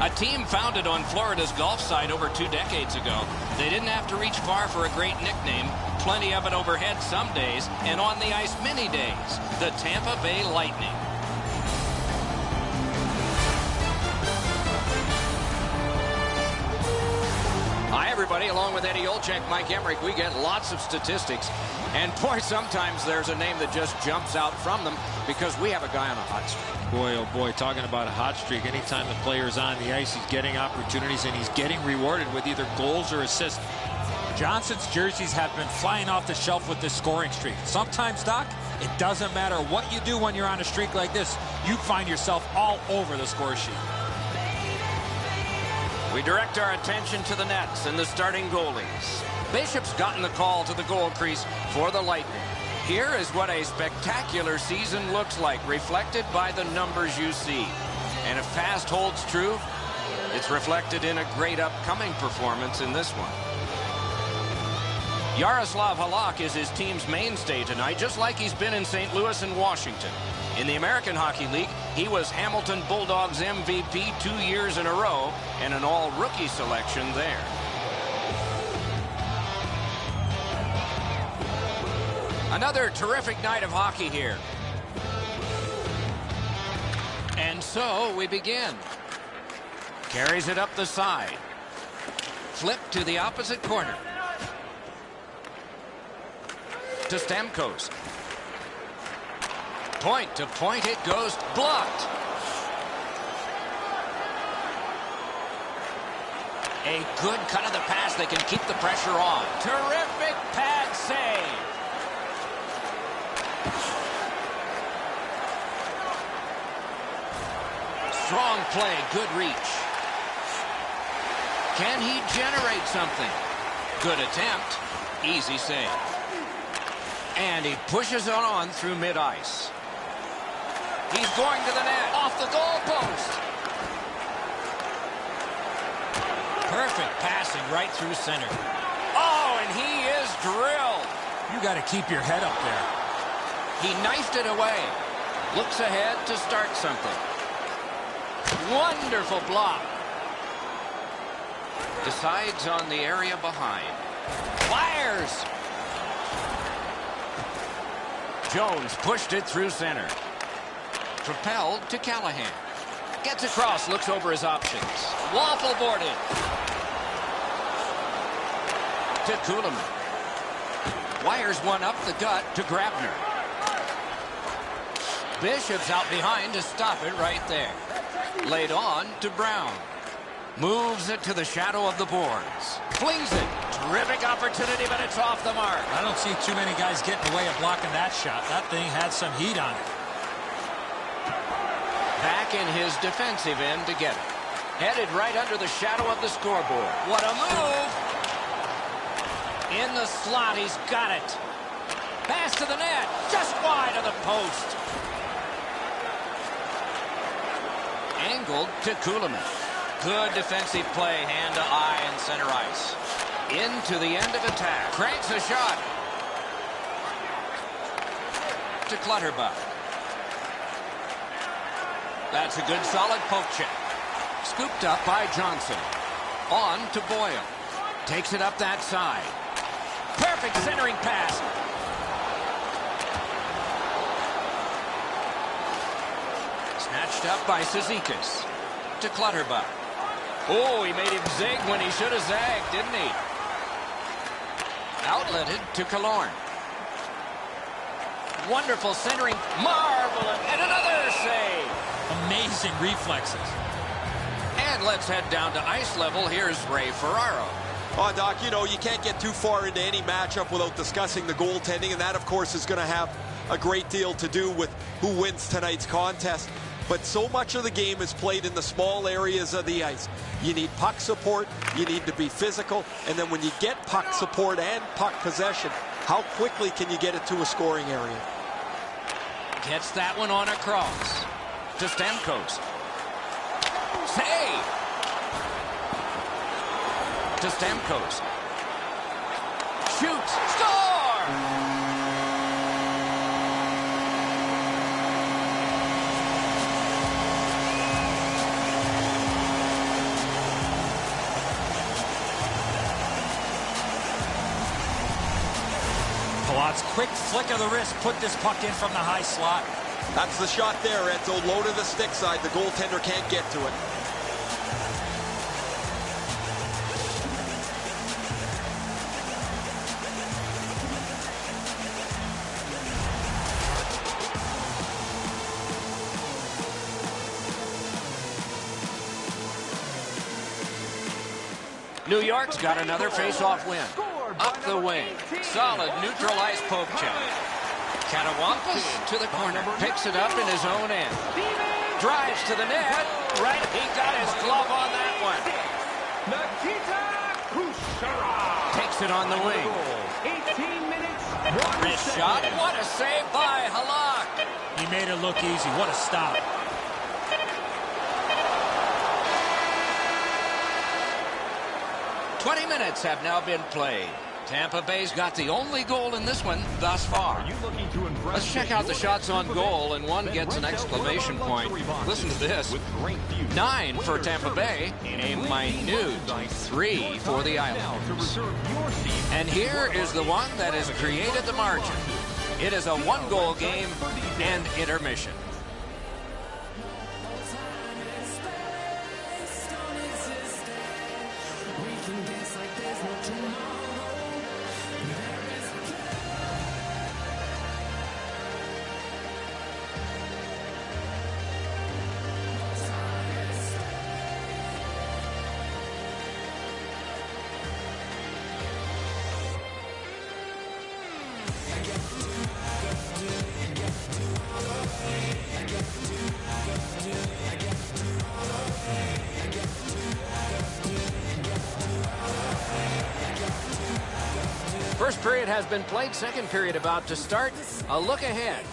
A team founded on Florida's Gulf side over 2 decades ago. They didn't have to reach far for a great nickname. Plenty of it overhead some days, and on the ice many days. The Tampa Bay Lightning. Hi, everybody. Along with Eddie Olczyk, Mike Emmerich, we get lots of statistics. And, boy, sometimes there's a name that just jumps out from them because we have a guy on a hot streak. Boy, oh boy, talking about a hot streak. Anytime the player's on the ice, he's getting opportunities, and he's getting rewarded with either goals or assists. Johnson's jerseys have been flying off the shelf with this scoring streak. Sometimes, Doc, it doesn't matter what you do when you're on a streak like this. You find yourself all over the score sheet. We direct our attention to the nets and the starting goalies. Bishop's gotten the call to the goal crease for the Lightning. Here is what a spectacular season looks like, reflected by the numbers you see. And if past holds true, it's reflected in a great upcoming performance in this one. Yaroslav Halak is his team's mainstay tonight, just like he's been in St. Louis and Washington. In the American Hockey League, he was Hamilton Bulldogs MVP 2 years in a row and an all-rookie selection there. Another terrific night of hockey here. And so we begin. Carries it up the side. Flip to the opposite corner. To Stamkos. Point to point it goes, blocked. A good cut of the pass. They can keep the pressure on. Terrific pad save. Strong play, good reach. Can he generate something? Good attempt, easy save. And he pushes it on through mid-ice. He's going to the net, off the goal post. Perfect passing right through center. Oh, and he is drilled. You got to keep your head up there. He knifed it away. Looks ahead to start something. Wonderful block. Decides on the area behind. Fires. Jones pushed it through center. Propelled to Callahan. Gets across, looks over his options. Waffle boarded. To Kuhlman. Wires one up the gut to Grabner. Bishop's out behind to stop it right there. Laid on to Brown. Moves it to the shadow of the boards. Flings it. Terrific opportunity, but it's off the mark. I don't see too many guys getting away with blocking that shot. That thing had some heat on it. Back in his defensive end to get it. Headed right under the shadow of the scoreboard. What a move! In the slot, he's got it. Pass to the net, just wide of the post. Angled to Kuhlman. Good defensive play, hand to eye and center ice. Into the end of attack. Cranks a shot. To Clutterbuck. That's a good solid poke check. Scooped up by Johnson. On to Boyle. Takes it up that side. Perfect centering pass. Snatched up by Cizikas. To Clutterbuck. Oh, he made him zig when he should have zagged, didn't he? Outletted to Killorn. Wonderful centering. Marvelous. And another save. Amazing reflexes. And let's head down to ice level. Here's Ray Ferraro. Oh, Doc, you know, you can't get too far into any matchup without discussing the goaltending, and that, of course, is going to have a great deal to do with who wins tonight's contest. But so much of the game is played in the small areas of the ice. You need puck support, you need to be physical, and then when you get puck support and puck possession, how quickly can you get it to a scoring area? Gets that one on across. To Stamkos. Save! To Stamkos. Shoots! Score! Watts, quick flick of the wrist, put this puck in from the high slot. That's the shot there, Enzo. Low to the stick side. The goaltender can't get to it. New York's got another face-off win. Up the wing. Solid neutral ice poke check. Catawampas to the corner. Picks it up in his own end. Drives to the net. Right. He got his glove on that one. Takes it on the wing. 18 minutes. Wrist shot. What a save by Halak. He made it look easy. What a stop. "20 minutes have now been played. Tampa Bay's got the only goal in this one thus far. Let's check out the shots on goal, and one gets an exclamation point. Listen to this. 9 for Tampa Bay, a minute 3 for the Islanders. And here is the one that has created the margin. It is a one-goal game and intermission. First period has been played. Second period about to start. A look ahead.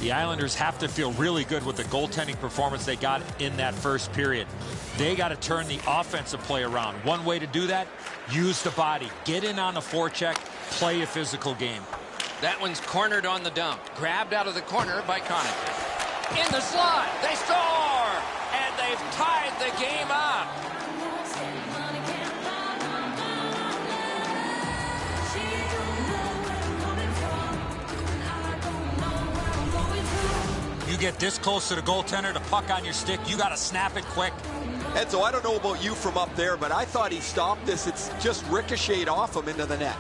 The Islanders have to feel really good with the goaltending performance they got in that first period. They got to turn the offensive play around. One way to do that, use the body. Get in on the forecheck, play a physical game. That one's cornered on the dump. Grabbed out of the corner by Connaughton. In the slot. They score! And they've tied the game up. You get this close to the goaltender, the puck on your stick, you got to snap it quick. Enzo, I don't know about you from up there, but I thought he stopped this. It's just ricocheted off him into the net.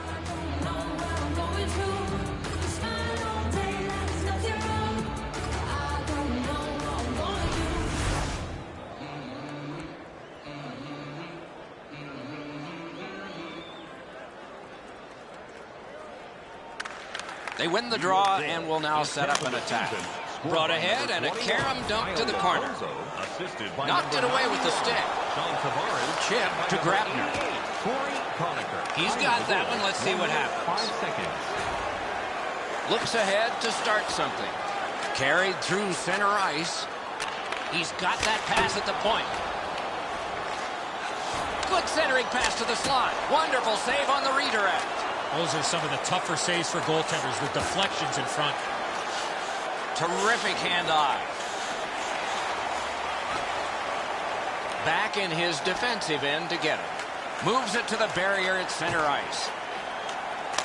They win the draw and will now set up an attack. Brought ahead and a carom dump to the corner. Knocked it away with the stick. Chip to Grabner. He's got that one. Let's see what happens. Looks ahead to start something. Carried through center ice. He's got that pass at the point. Good centering pass to the slot. Wonderful save on the redirect. Those are some of the tougher saves for goaltenders with deflections in front. Terrific hand-eye. Back in his defensive end to get it. Moves it to the barrier at center ice.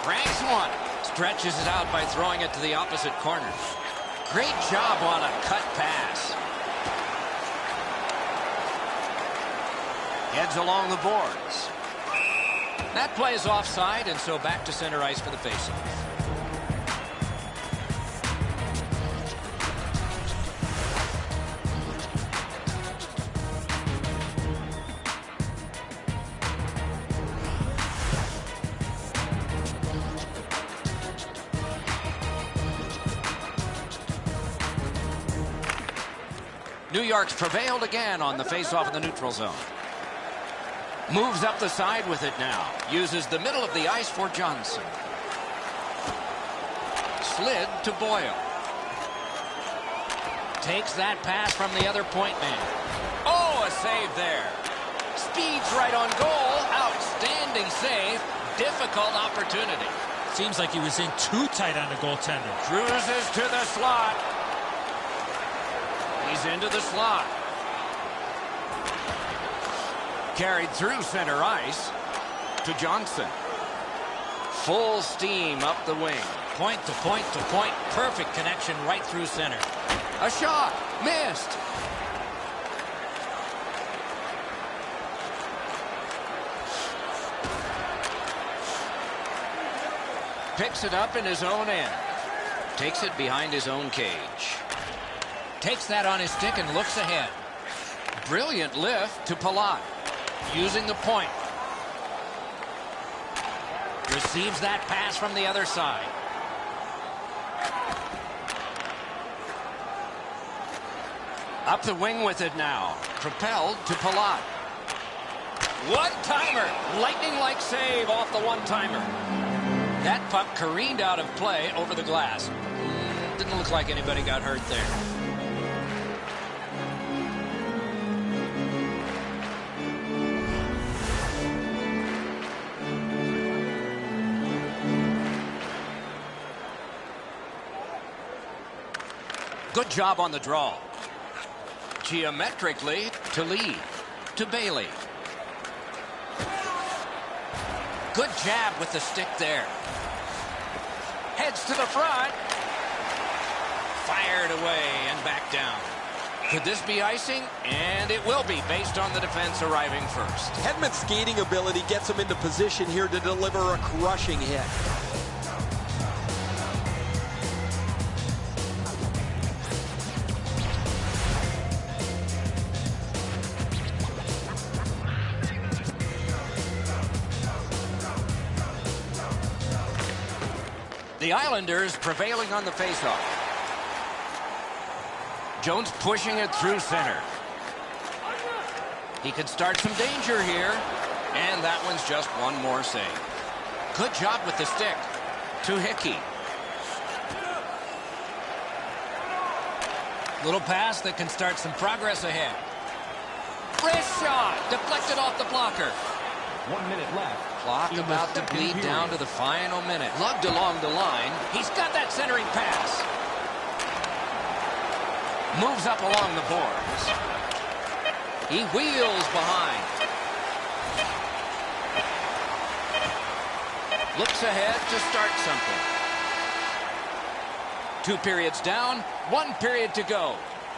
Ranks one. Stretches it out by throwing it to the opposite corner. Great job on a cut pass. Heads along the boards. That play is offside, and so back to center ice for the faceoff. New York's prevailed again on the faceoff in the neutral zone. Moves up the side with it now. Uses the middle of the ice for Johnson. Slid to Boyle. Takes that pass from the other point man. Oh, a save there. Speeds right on goal. Outstanding save. Difficult opportunity. Seems like he was in too tight on the goaltender. Cruises to the slot. He's into the slot. Carried through center ice to Johnson. Full steam up the wing. Point to point to point. Perfect connection right through center. A shot. Missed. Picks it up in his own end. Takes it behind his own cage. Takes that on his stick and looks ahead. Brilliant lift to Palat. Using the point. Receives that pass from the other side. Up the wing with it now. Propelled to Palat. One-timer. Lightning-like save off the one-timer. That puck careened out of play over the glass. Didn't look like anybody got hurt there. Good job on the draw. Geometrically to Lee. To Bailey. Good jab with the stick there. Heads to the front. Fired away and back down. Could this be icing? And it will be, based on the defense arriving first. Hedman's skating ability gets him into position here to deliver a crushing hit. The Islanders prevailing on the faceoff. Jones pushing it through center. He could start some danger here. And that one's just one more save. Good job with the stick. To Hickey. Little pass that can start some progress ahead. Wrist shot. Deflected off the blocker. 1 minute left. Clock about to bleed down to the final minute. Lugged along the line. He's got that centering pass. Moves up along the boards. He wheels behind. Looks ahead to start something. 2 periods down, 1 period to go.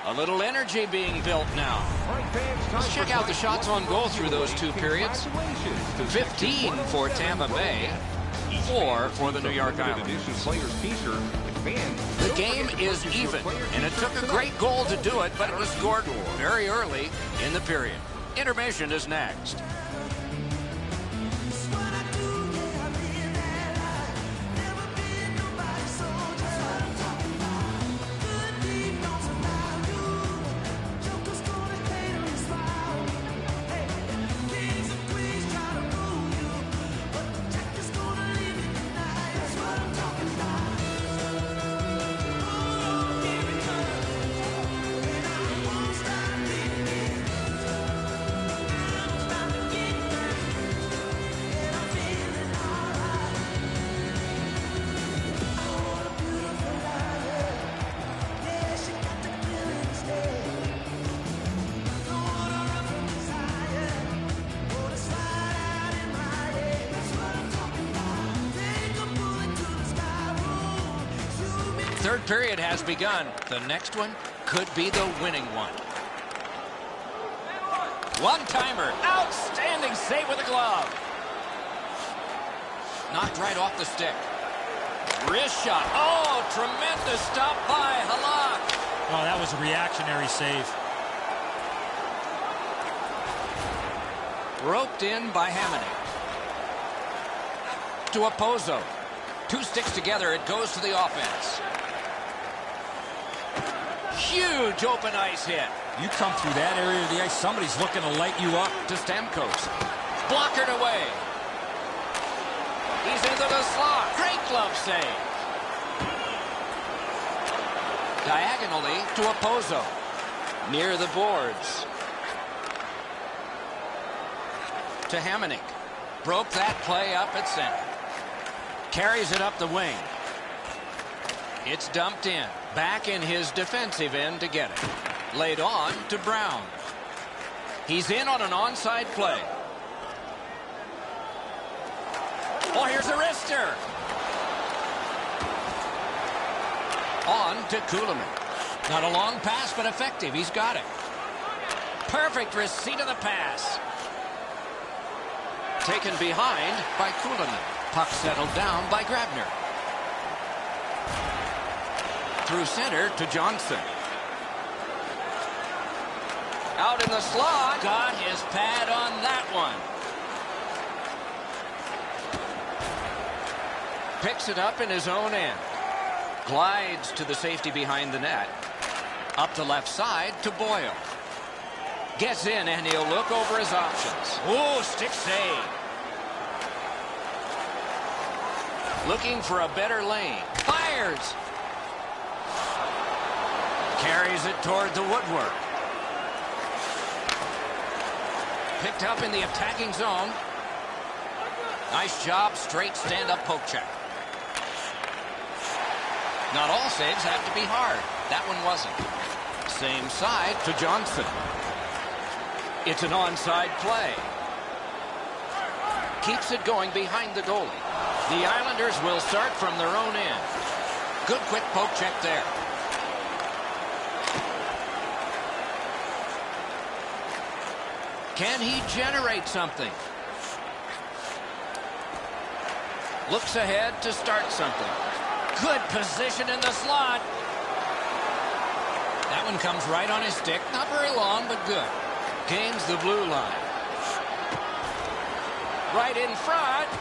A little energy being built now. Let's check out the shots on goal through those 2 periods. 15 for Tampa Bay, 4 for the New York Islanders. The game is even, and it took a great goal to do it, but it was scored very early in the period. Intermission is next. Third period has begun. The next one could be the winning one. One-timer. Outstanding save with a glove. Knocked right off the stick. Wrist shot. Oh, tremendous stop by Halak. Oh, that was a reactionary save. Roped in by Hamonic. To Opozo. 2 sticks together. It goes to the offense. Huge open ice hit. You come through that area of the ice, somebody's looking to light you up. To Stamkos. Blockered away. He's into the slot. Great glove save. Diagonally to Opozo. Near the boards. To Hamonic. Broke that play up at center. Carries it up the wing. It's dumped in. Back in his defensive end to get it. Laid on to Brown. He's in on an onside play. Oh, here's a wrister. On to Kuhlman. Not a long pass, but effective. He's got it. Perfect receipt of the pass. Taken behind by Kuhlman. Puck settled down by Grabner. Through center to Johnson. Out in the slot. Got his pad on that one. Picks it up in his own end. Glides to the safety behind the net. Up the left side to Boyle. Gets in and he'll look over his options. Oh, stick save. Looking for a better lane. Fires. Carries it toward the woodwork. Picked up in the attacking zone. Nice job, straight stand-up poke check. Not all saves have to be hard. That one wasn't. Same side to Johnson. It's an onside play. Keeps it going behind the goalie. The Islanders will start from their own end. Good quick poke check there. Can he generate something? Looks ahead to start something. Good position in the slot. That one comes right on his stick. Not very long, but good. Gains the blue line. Right in front.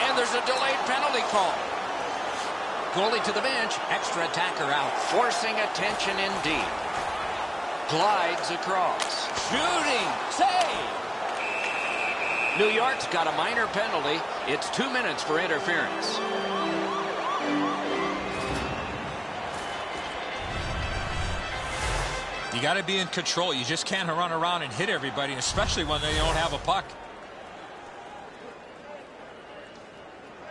And there's a delayed penalty call. Goalie to the bench. Extra attacker out. Forcing attention indeed. Glides across. Shooting. Save. New York's got a minor penalty. It's 2 minutes for interference. You got to be in control. You just can't run around and hit everybody, especially when they don't have a puck.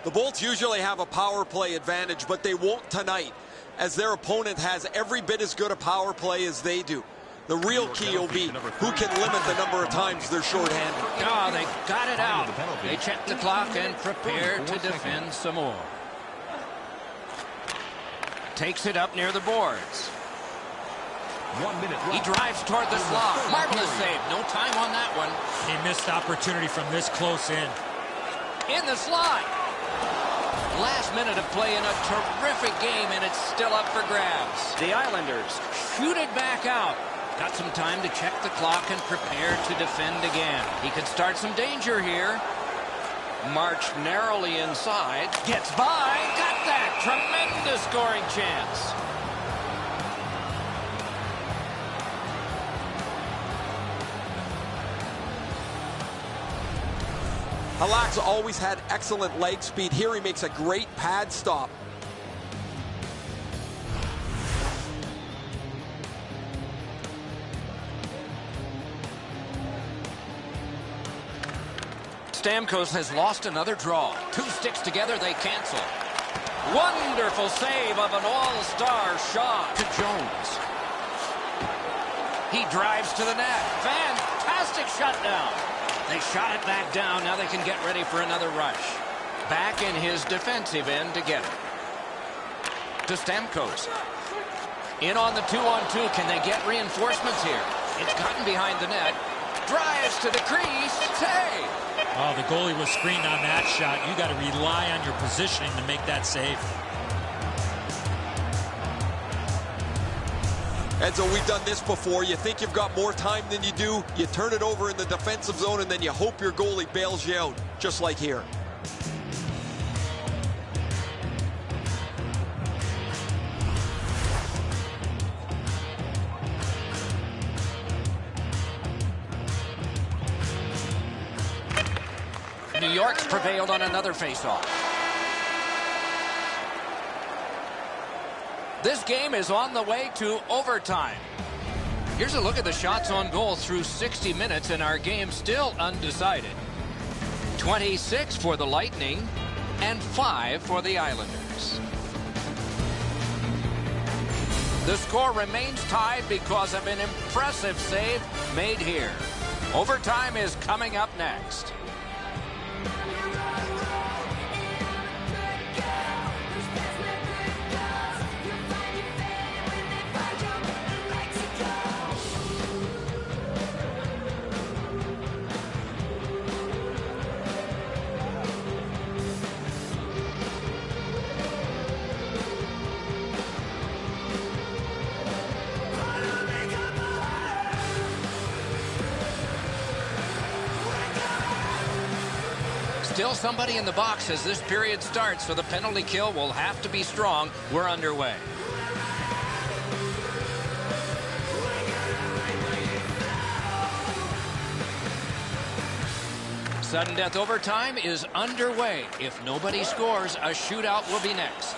The Bolts usually have a power play advantage, but they won't tonight, as their opponent has every bit as good a power play as they do. The real key will be who can limit the number of times they're shorthanded. Oh, they got it out. They check the clock and prepare to defend some more. Takes it up near the boards. 1 minute left. He drives toward the slot. Marvelous save. No time on that one. He missed opportunity from this close in. In the slot. Last minute of play in a terrific game, and it's still up for grabs. The Islanders shoot it back out. Got some time to check the clock and prepare to defend again. He could start some danger here. March narrowly inside. Gets by. Got that. Tremendous scoring chance. Halak's always had excellent leg speed. Here he makes a great pad stop. Stamkos has lost another draw. Two sticks together, they cancel. Wonderful save of an all-star shot to Jones. He drives to the net. Fantastic shutdown. They shot it back down. Now they can get ready for another rush. Back in his defensive end to get it. To Stamkos. In on the 2-on-2. Can they get reinforcements here? It's gotten behind the net. Drives to the crease. Save. Oh, the goalie was screened on that shot. You got to rely on your positioning to make that save. And so we've done this before. You think you've got more time than you do. You turn it over in the defensive zone, and then you hope your goalie bails you out, just like here. New York's prevailed on another faceoff. This game is on the way to overtime. Here's a look at the shots on goal through 60 minutes, and our game still undecided. 26 for the Lightning and 5 for the Islanders. The score remains tied because of an impressive save made here. Overtime is coming up next. Still somebody in the box as this period starts, so the penalty kill will have to be strong. We're underway. Sudden death overtime is underway. If nobody scores, a shootout will be next.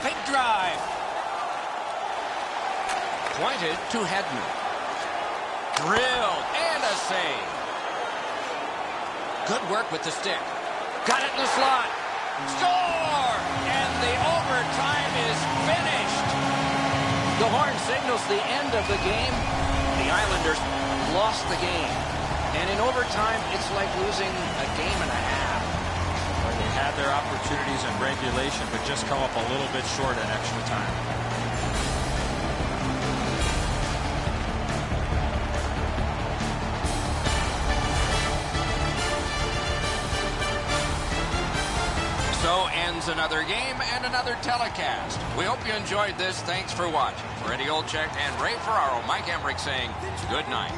Big drive. Pointed to Hedman. Drilled and a save. Good work with the stick. Got it in the slot. Score! And the overtime is finished. The horn signals the end of the game. The Islanders lost the game. And in overtime, it's like losing a game and a half. Well, they had their opportunities in regulation, but just come up a little bit short in extra time. So ends another game and another telecast. We hope you enjoyed this. Thanks for watching. For Eddie Olczyk and Ray Ferraro, Mike Emmerich saying good night.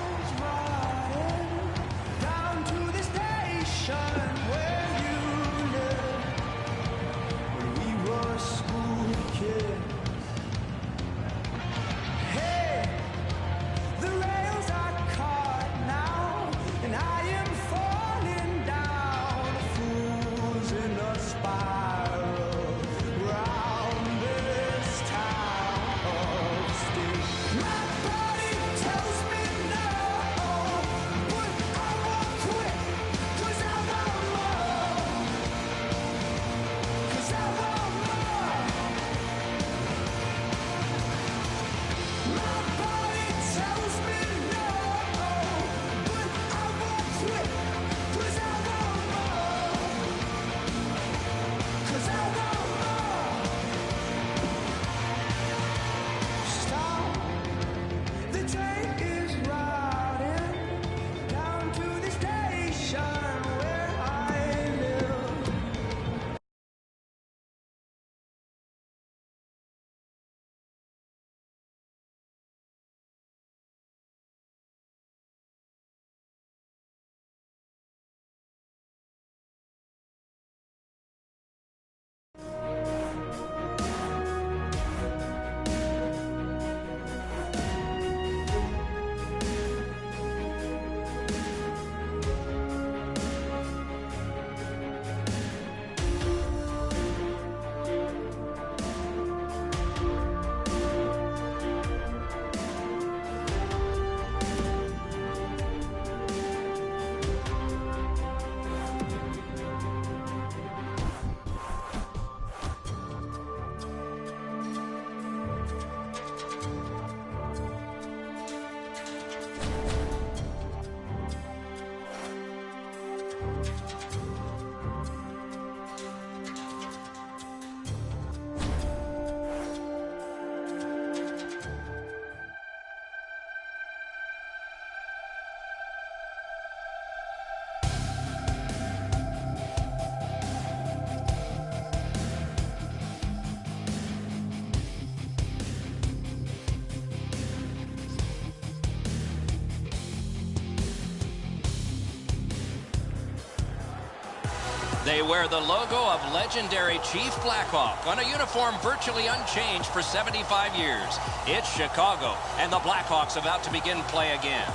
They wear the logo of legendary Chief Blackhawk on a uniform virtually unchanged for 75 years. It's Chicago, and the Blackhawks about to begin play again.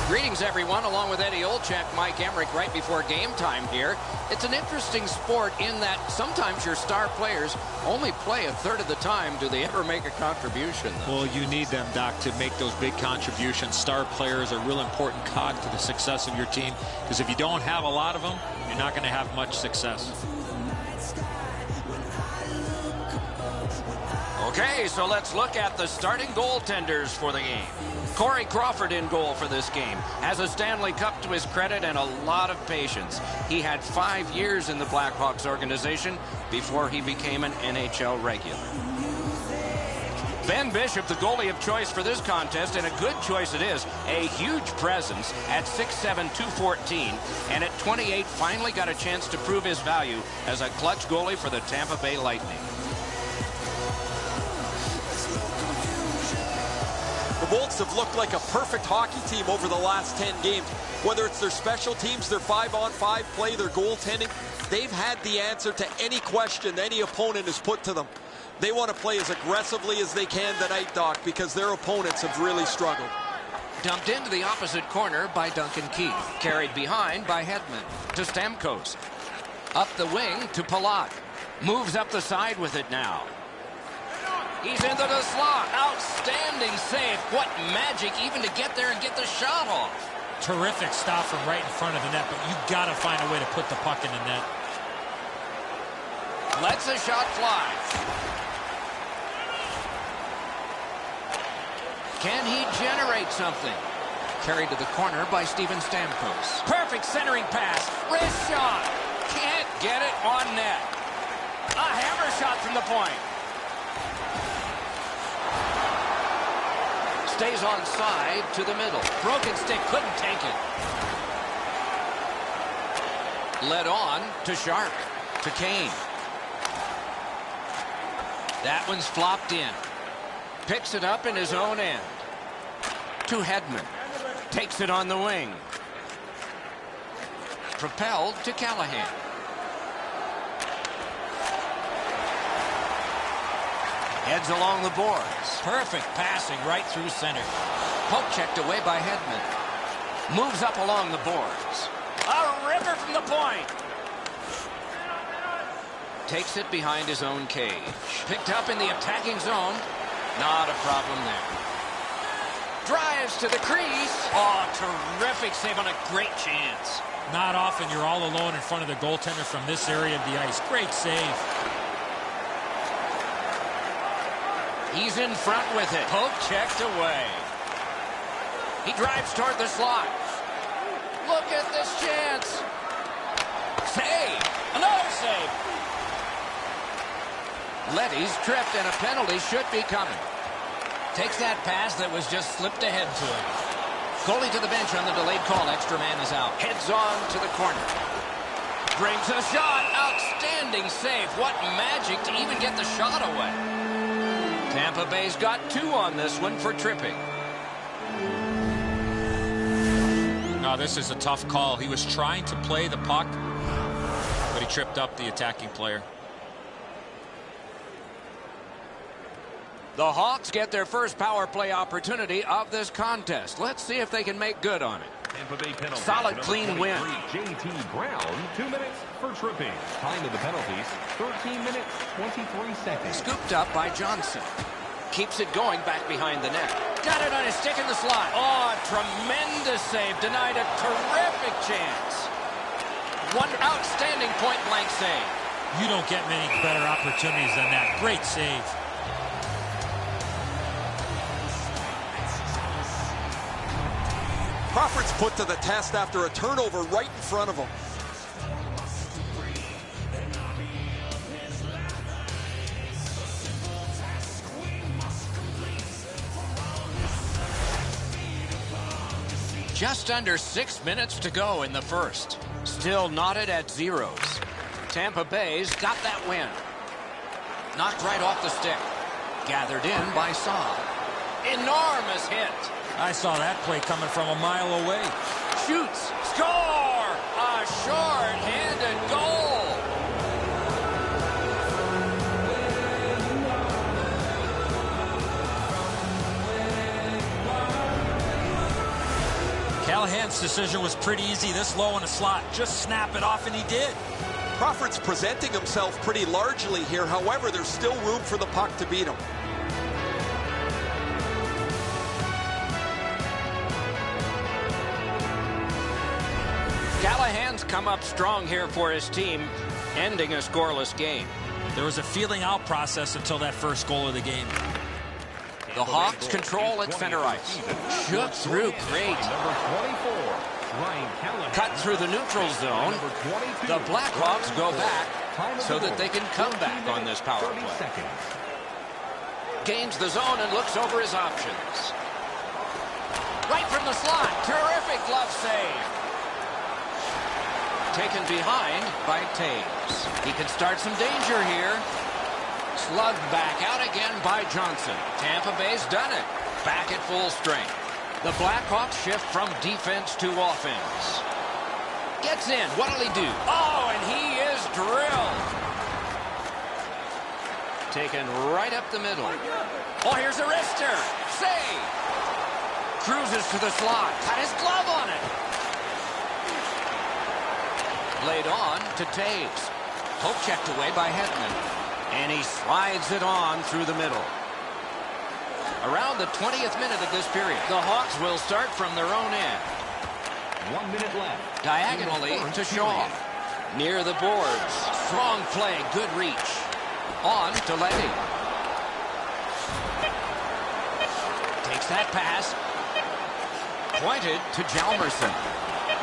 Greetings, everyone, along with Eddie Olczyk, Mike Emmerich, right before game time here. It's an interesting sport in that sometimes your star players only play a third of the time. Do they ever make a contribution, though? Well, you need them, Doc, to make those big contributions. Star players are a real important cog to the success of your team, because if you don't have a lot of them, you're not going to have much success. Okay, so let's look at the starting goaltenders for the game. Corey Crawford in goal for this game. Has a Stanley Cup to his credit and a lot of patience. He had 5 years in the Blackhawks organization before he became an NHL regular. Ben Bishop, the goalie of choice for this contest, and a good choice it is. A huge presence at 6'7", 214, and at 28 finally got a chance to prove his value as a clutch goalie for the Tampa Bay Lightning. The Bolts have looked like a perfect hockey team over the last 10 games. Whether it's their special teams, their 5-on-5 play, their goaltending, they've had the answer to any question any opponent has put to them. They want to play as aggressively as they can tonight, Doc, because their opponents have really struggled. Dumped into the opposite corner by Duncan Keith. Carried behind by Hedman to Stamkos. Up the wing to Palat. Moves up the side with it now. He's into the slot. Outstanding save. What magic even to get there and get the shot off. Terrific stop from right in front of the net, but you've got to find a way to put the puck in the net. Lets a shot fly. Can he generate something? Carried to the corner by Steven Stamkos. Perfect centering pass. Wrist shot. Can't get it on net. A hammer shot from the point. Stays on side to the middle. Broken stick, couldn't take it. Led on to Sharp. To Kane. That one's flopped in. Picks it up in his own end. To Hedman. Takes it on the wing. Propelled to Callahan. Heads along the boards. Perfect passing right through center. Poke checked away by Hedman. Moves up along the boards. A ripper from the point. Takes it behind his own cage. Picked up in the attacking zone. Not a problem there. Drives to the crease. Oh, terrific save on a great chance. Not often you're all alone in front of the goaltender from this area of the ice. Great save. He's in front with it. Poke checked away. He drives toward the slot. Look at this chance. Save. Another save. Letty's tripped and a penalty should be coming. Takes that pass that was just slipped ahead to him. Goalie to the bench on the delayed call. Extra man is out. Heads on to the corner. Brings a shot. Outstanding save. What magic to even get the shot away. Tampa Bay's got 2 on this one for tripping. No, this is a tough call. He was trying to play the puck, but he tripped up the attacking player. The Hawks get their first power play opportunity of this contest. Let's see if they can make good on it. Solid, clean win. J.T. Brown, 2 minutes for tripping. Time of the penalties, 13 minutes, 23 seconds. Scooped up by Johnson. Keeps it going back behind the net. Got it on his stick in the slot. Oh, tremendous save. Denied a terrific chance. One outstanding point-blank save. You don't get many better opportunities than that. Great save. Crawford's put to the test after a turnover right in front of him. Just under 6 minutes to go in the first. Still knotted at zeros. Tampa Bay's got that win. Knocked right off the stick. Gathered in by Saab. Enormous hit. I saw that play coming from a mile away. Shoots. Score! A short-handed goal. Callahan's decision was pretty easy this low in the slot. Just snap it off, and he did. Crawford's presenting himself pretty largely here. However, there's still room for the puck to beat him. Callahan's come up strong here for his team, ending a scoreless game. There was a feeling out process until that first goal of the game. The Hawks control at center ice. Shook through great. Cut through the neutral zone. The Blackhawks go back so that they can come back on this power play. Gains the zone and looks over his options. Right from the slot. Terrific glove save. Taken behind by Taves. He can start some danger here. Slugged back out again by Johnson. Tampa Bay's done it. back at full strength. The Blackhawks shift from defense to offense. Gets in. What'll he do? Oh, and he is drilled. Taken right up the middle. Oh, here's a wrister. Save. Cruises to the slot. Got his glove on it. Laid on to Taves. Poke checked away by Hetman. And he slides it on through the middle. Around the 20th minute of this period, the Hawks will start from their own end. 1 minute left. Diagonally to Shaw. Near the boards. Strong play. Good reach. On to Letty. Takes that pass. Pointed to Hjalmarsson.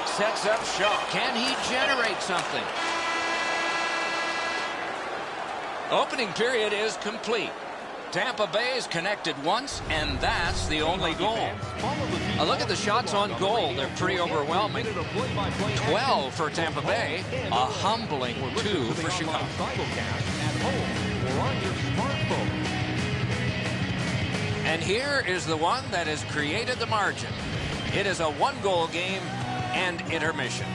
Sets up Shaw. Can he generate something? Opening period is complete. Tampa Bay is connected once, and that's the only goal. A look at the shots on goal. They're pretty overwhelming. 12 for Tampa Bay, a humbling 2 for Chicago. And here is the one that has created the margin. It is a one-goal game and intermission.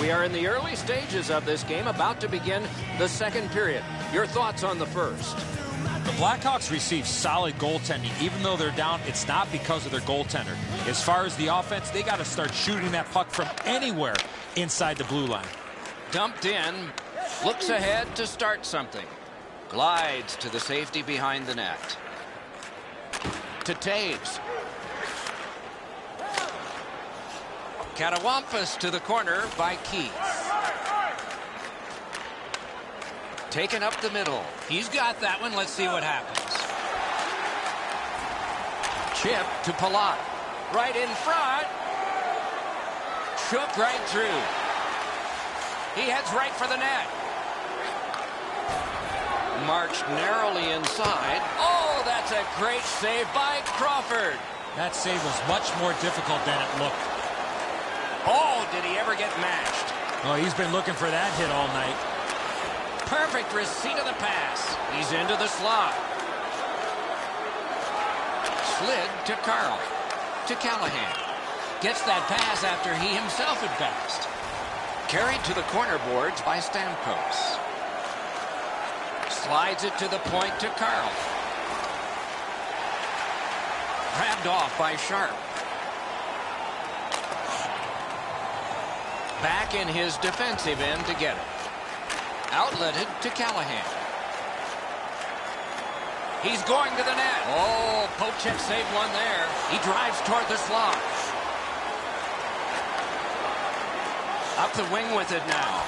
We are in the early stages of this game, about to begin the second period. Your thoughts on the first? The Blackhawks receive solid goaltending. Even though they're down, it's not because of their goaltender. As far as the offense, they got to start shooting that puck from anywhere inside the blue line. Dumped in, looks ahead to start something. Glides to the safety behind the net. To Taves. Katawampus to the corner by Keith. Taken up the middle. He's got that one. Let's see what happens. Chip to Palat. Right in front. Shook right through. He heads right for the net. Marched narrowly inside. Oh, that's a great save by Crawford. That save was much more difficult than it looked. Oh, did he ever get mashed? Oh, he's been looking for that hit all night. Perfect receipt of the pass. He's into the slot. Slid to Carl. To Callahan. Gets that pass after he himself had passed. Carried to the corner boards by Stamkos. Slides it to the point to Carl. Grabbed off by Sharp. Back in his defensive end to get it. Outletted to Callahan. He's going to the net. Oh, Popchek saved one there. He drives toward the slot. Up the wing with it now.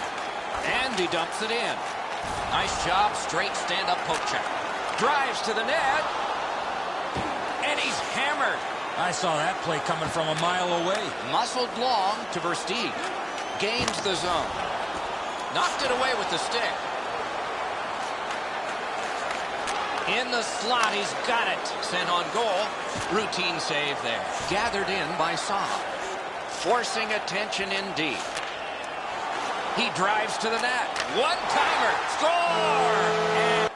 And he dumps it in. Nice job, straight stand-up Popchek. Drives to the net. And he's hammered. I saw that play coming from a mile away. Muscled long to Versteeg. Gains the zone. Knocked it away with the stick. In the slot, he's got it. Sent on goal. Routine save there. Gathered in by Saab. Forcing attention indeed. He drives to the net. One-timer. Score!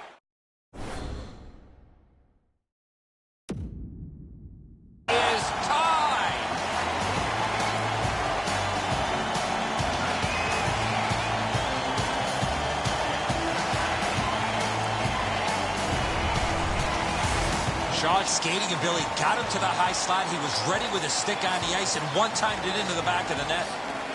And is tied. Shaw's skating ability got him to the high slot. He was ready with his stick on the ice and one-timed it into the back of the net.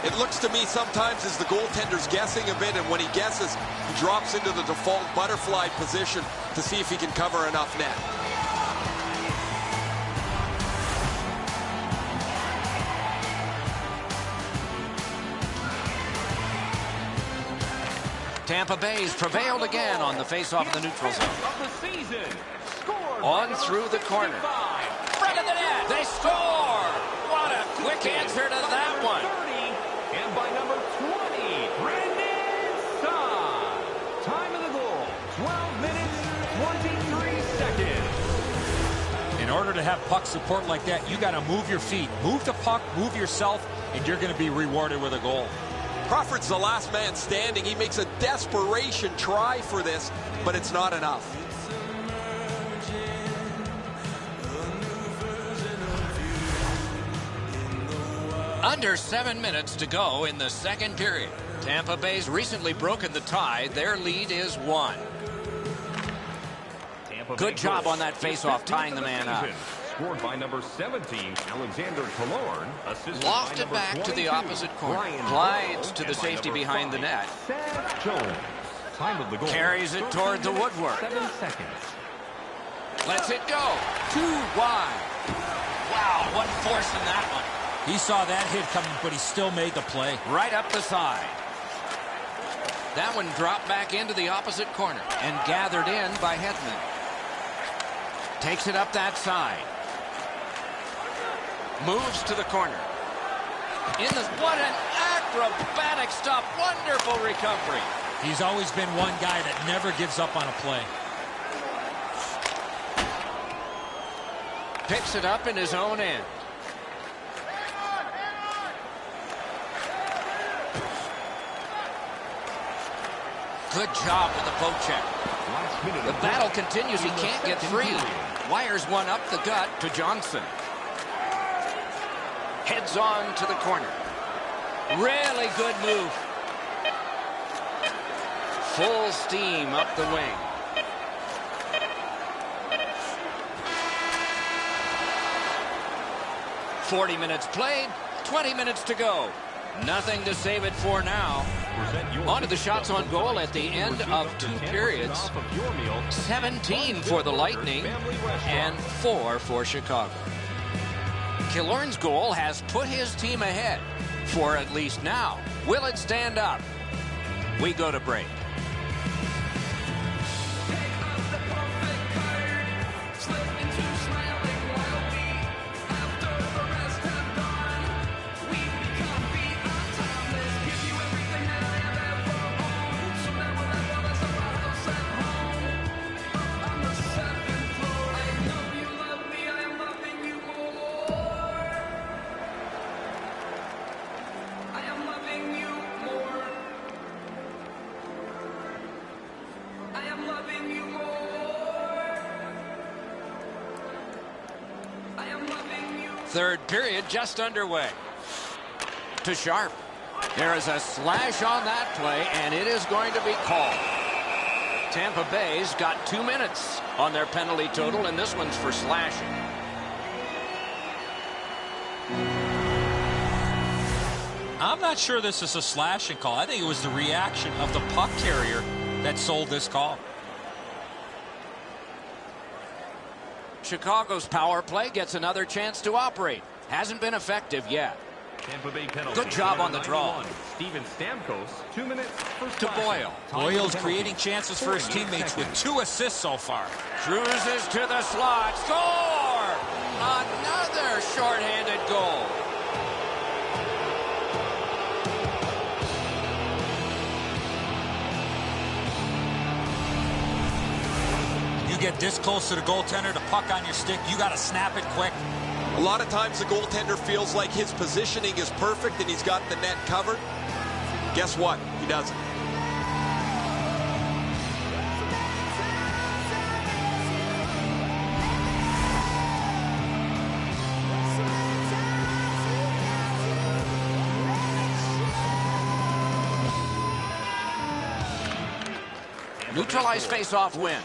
It looks to me sometimes as the goaltender's guessing a bit, and when he guesses, he drops into the default butterfly position to see if he can cover enough net. Tampa Bay's prevailed again on the face-off of the neutral zone. On through the corner. Front of the net. They score! What a quick answer to that one. 30, and by number 20, Brandon Saad. Time of the goal, 12 minutes, 23 seconds. In order to have puck support like that, you got to move your feet. Move the puck, move yourself, and you're going to be rewarded with a goal. Crawford's the last man standing. He makes a desperation try for this, but it's not enough. Under 7 minutes to go in the second period. Tampa Bay's recently broken the tie. Their lead is 1. Good job on that face-off, tying the man up. Scored by number 17, Alexander Killorn. Assisted Lofted by back to the 22, opposite corner. Brian Glides to the and by safety number behind the 5, net. Seth Jones. Time of the goal. Carries it toward the woodwork. 7 seconds. Lets it go. 2 wide. Wow, what force in that one. He saw that hit coming, but he still made the play. Right up the side. That one dropped back into the opposite corner and gathered in by Hedman. Takes it up that side. Moves to the corner. What an acrobatic stop. Wonderful recovery. He's always been one guy that never gives up on a play. Picks it up in his own end. Good job with the poke check. The battle continues. He can't get free. Wires one up the gut to Johnson. Heads on to the corner. Really good move. Full steam up the wing. "40 minutes played, 20 minutes to go. Nothing to save it for now." On to the shots on goal at the end of 2 periods. 17 for the Lightning and 4 for Chicago. Killorn's goal has put his team ahead for at least now. Will it stand up? We go to break. Third period just underway. To Sharp. There is a slash on that play, and it is going to be called. Tampa Bay's got 2 minutes on their penalty total, and this one's for slashing. I'm not sure this is a slashing call. I think it was the reaction of the puck carrier that sold this call. Chicago's power play gets another chance to operate. Hasn't been effective yet. Tampa Bay penalty. Good job on the draw. Steven Stamkos, 2 minutes To Boyle. Boyle's creating chances for his teammates with 2 assists so far. Cruises to the slot. Score! Another shorthanded goal. You get this close to the goaltender, the puck on your stick, you got to snap it quick. A lot of times the goaltender feels like his positioning is perfect and he's got the net covered. Guess what? He doesn't. Neutralized face-off win.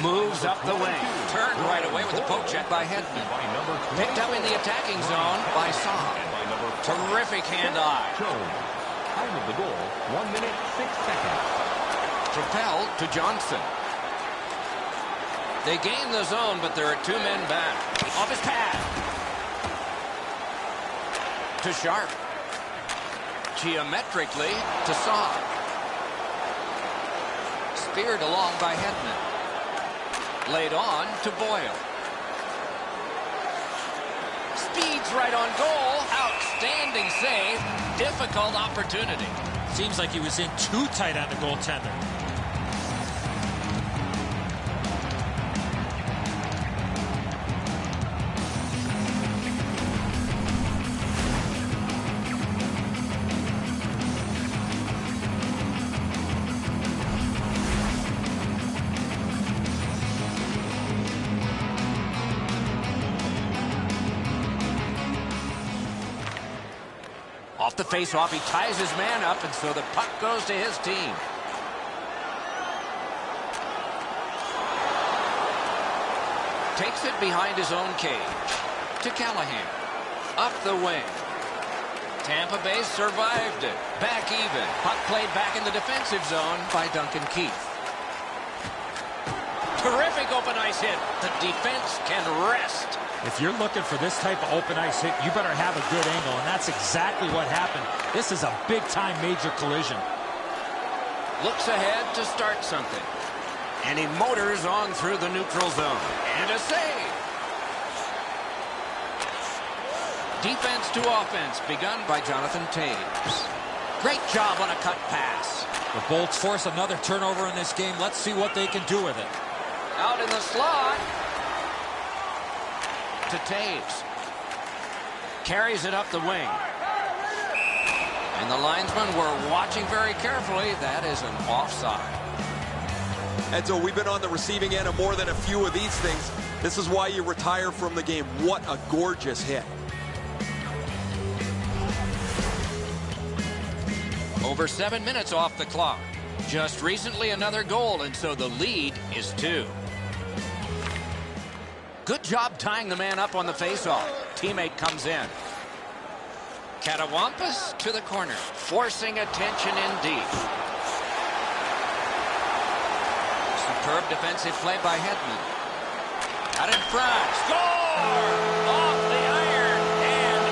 Moves up the wing. Turned right away with a poke check by Hedman. Picked up in the attacking zone by Saad. Terrific hand-eye. Time of the goal, 1 minute, 6 seconds. Propelled to Johnson. They gain the zone, but there are 2 men back. Off his pad. To Sharp. Geometrically to Saad. Speared along by Hedman. Laid on to Boyle. speeds right on goal. Outstanding save. Difficult opportunity. Seems like he was in too tight on the goaltender. Off the face-off, he ties his man up, and so the puck goes to his team. Takes it behind his own cage. To Callahan. Up the wing. Tampa Bay survived it. Back even. Puck played back in the defensive zone by Duncan Keith. Terrific open ice hit. The defense can rest. If you're looking for this type of open ice hit, you better have a good angle, and that's exactly what happened. This is a big-time major collision. Looks ahead to start something. And he motors on through the neutral zone. And a save. Defense to offense, begun by Jonathan Toews. Great job on a cut pass. The Bolts force another turnover in this game. Let's see what they can do with it. Out in the slot. To Toews. Carries it up the wing. And the linesmen were watching very carefully. That is an offside. And so we've been on the receiving end of more than a few of these things. This is why you retire from the game. What a gorgeous hit. Over 7 minutes off the clock. Just recently another goal, and so the lead is 2. Good job tying the man up on the faceoff. Teammate comes in. Katawampus to the corner, forcing attention in deep. Superb defensive play by Hedman. Out in front. Score! Off the iron. And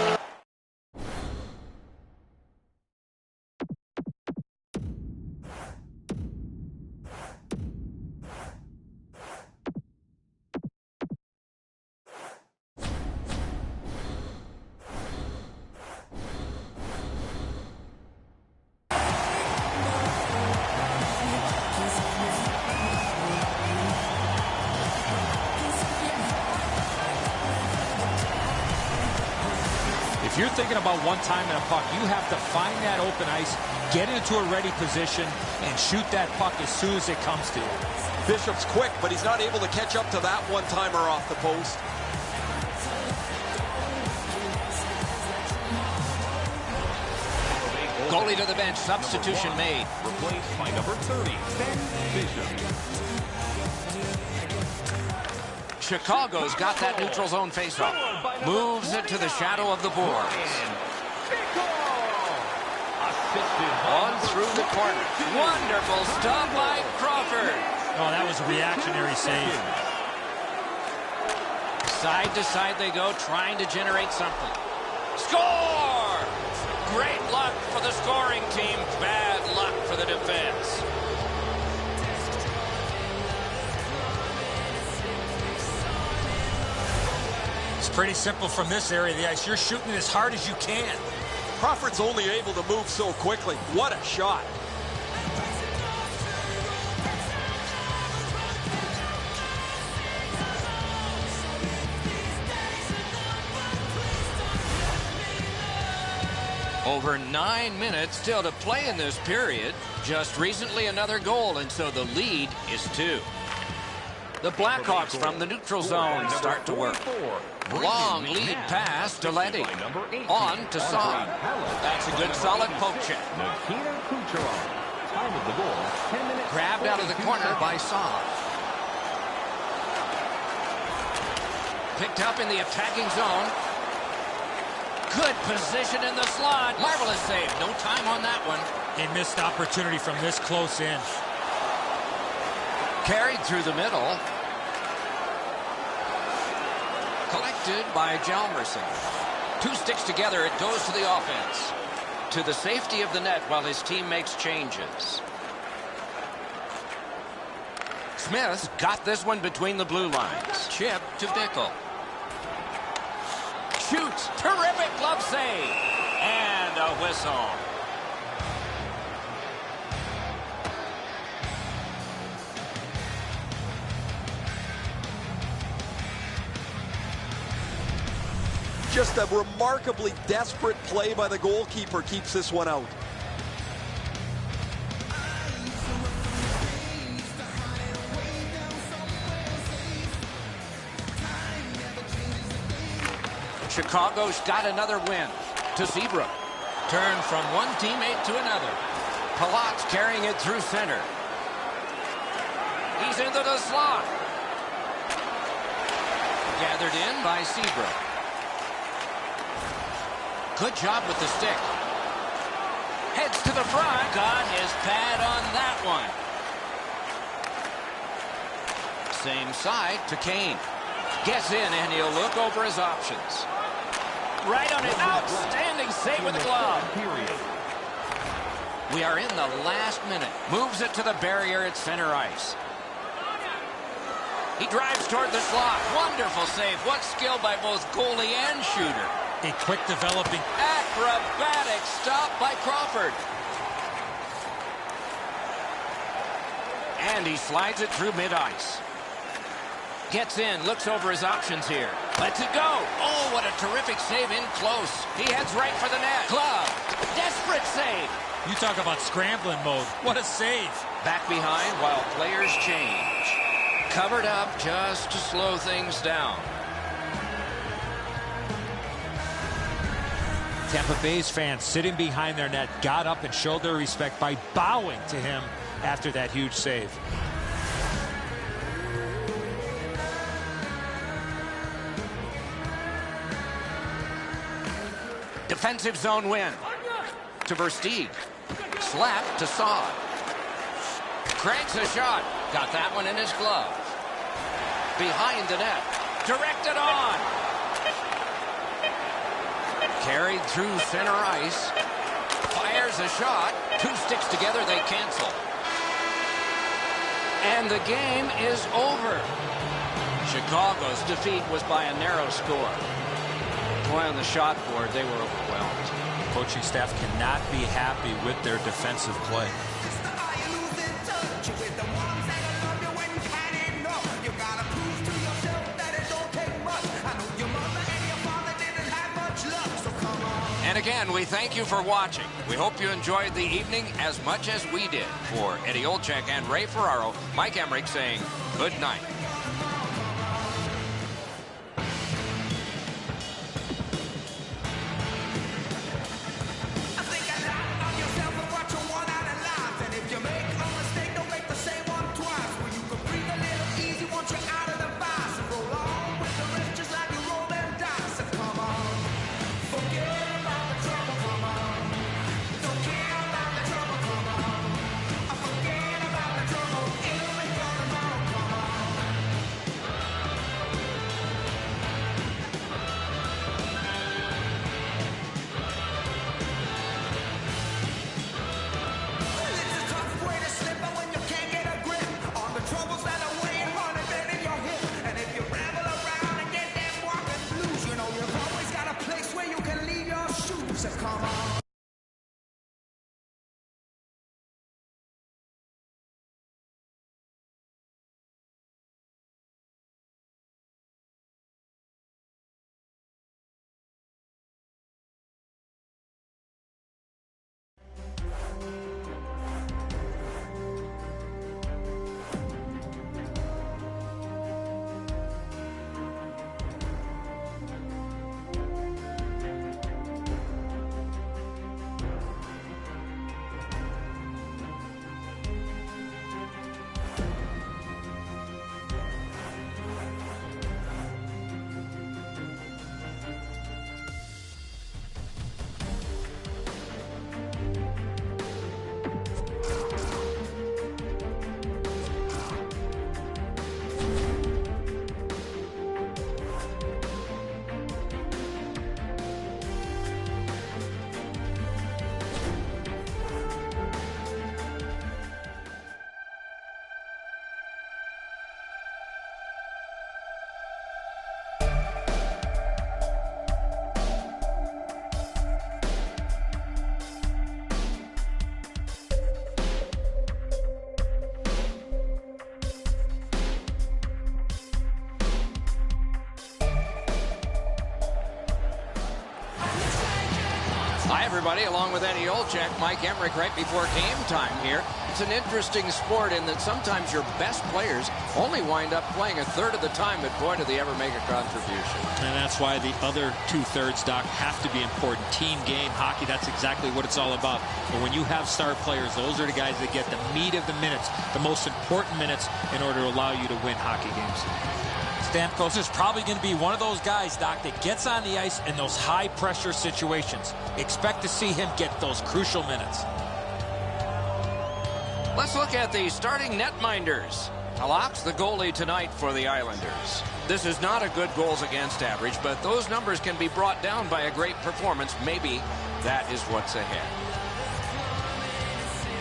If you're thinking about one time in a puck, you have to find that open ice, get into a ready position, and shoot that puck as soon as it comes to you. Bishop's quick, but he's not able to catch up to that one-timer off the post. goalie to the bench. Substitution made. Replaced by number 30, Ben Bishop. Chicago's got that neutral zone faceoff. Moves it to the shadow of the boards. On through the corner. Wonderful stop by Crawford. Oh, that was a reactionary save. Side to side they go, trying to generate something. Score! Great luck for the scoring team. Bad luck for the defense. It's pretty simple from this area of the ice. You're shooting as hard as you can. Crawford's only able to move so quickly. What a shot. Over 9 minutes still to play in this period. Just recently another goal, and so the lead is 2. The Blackhawks from the neutral zone start to work. Long lead pass to Letty. On to Saad. That's a good solid poke check. Grabbed out of the corner by Saad. Picked up in the attacking zone. Good position in the slot. Marvelous save. No time on that one. A missed opportunity from this close in. Carried through the middle. Collected by Hjalmarsson. 2 sticks together, it goes to the offense. To the safety of the net while his team makes changes. Smith got this one between the blue lines. Chip to Bickle. shoots. Terrific glove save. And a whistle. Just a remarkably desperate play by the goalkeeper keeps this one out. Chicago's got another win. To Seabrook. Turn from one teammate to another. Palat's carrying it through center. He's into the slot. Gathered in by Seabrook. Good job with the stick. Heads to the front. Got his pad on that one. Same side to Kane. Gets in and he'll look over his options. Right on it. Outstanding save with the glove. We are in the last minute. Moves it to the barrier at center ice. He drives toward the slot. Wonderful save. What skill by both goalie and shooter. A quick developing. Acrobatic stop by Crawford. And he slides it through mid-ice. Gets in, looks over his options here. Lets it go. Oh, what a terrific save in close. He heads right for the net. Glove. Desperate save. You talk about scrambling mode. What a save. Back behind while players change. Covered up just to slow things down. Tampa Bay's fans sitting behind their net got up and showed their respect by bowing to him after that huge save. Defensive zone win. To Versteeg. Slap to Saad. Cranks a shot. Got that one in his glove. Behind the net. Directed on. Carried through center ice. Fires a shot. Two sticks together, they cancel. And the game is over. Chicago's defeat was by a narrow score. Boy, on the shot board, they were overwhelmed. Coaching staff cannot be happy with their defensive play. And again, we thank you for watching. We hope you enjoyed the evening as much as we did. For Eddie Olczyk and Ray Ferraro, Mike Emmerich saying good night. everybody, along with Eddie Olczyk, Mike Emmerich right before game time here. It's an interesting sport in that sometimes your best players only wind up playing a third of the time, but boy, do they ever make a contribution. And that's why the other two-thirds, Doc, have to be important. Team game, hockey, that's exactly what it's all about. But when you have star players, those are the guys that get the meat of the minutes, the most important minutes in order to allow you to win hockey games. Stamkos is probably going to be one of those guys, Doc, that gets on the ice in those high-pressure situations. Expect to see him get those crucial minutes. Let's look at the starting netminders. Halak's the goalie tonight for the Islanders. This is not a good goals against average, but those numbers can be brought down by a great performance. Maybe that is what's ahead.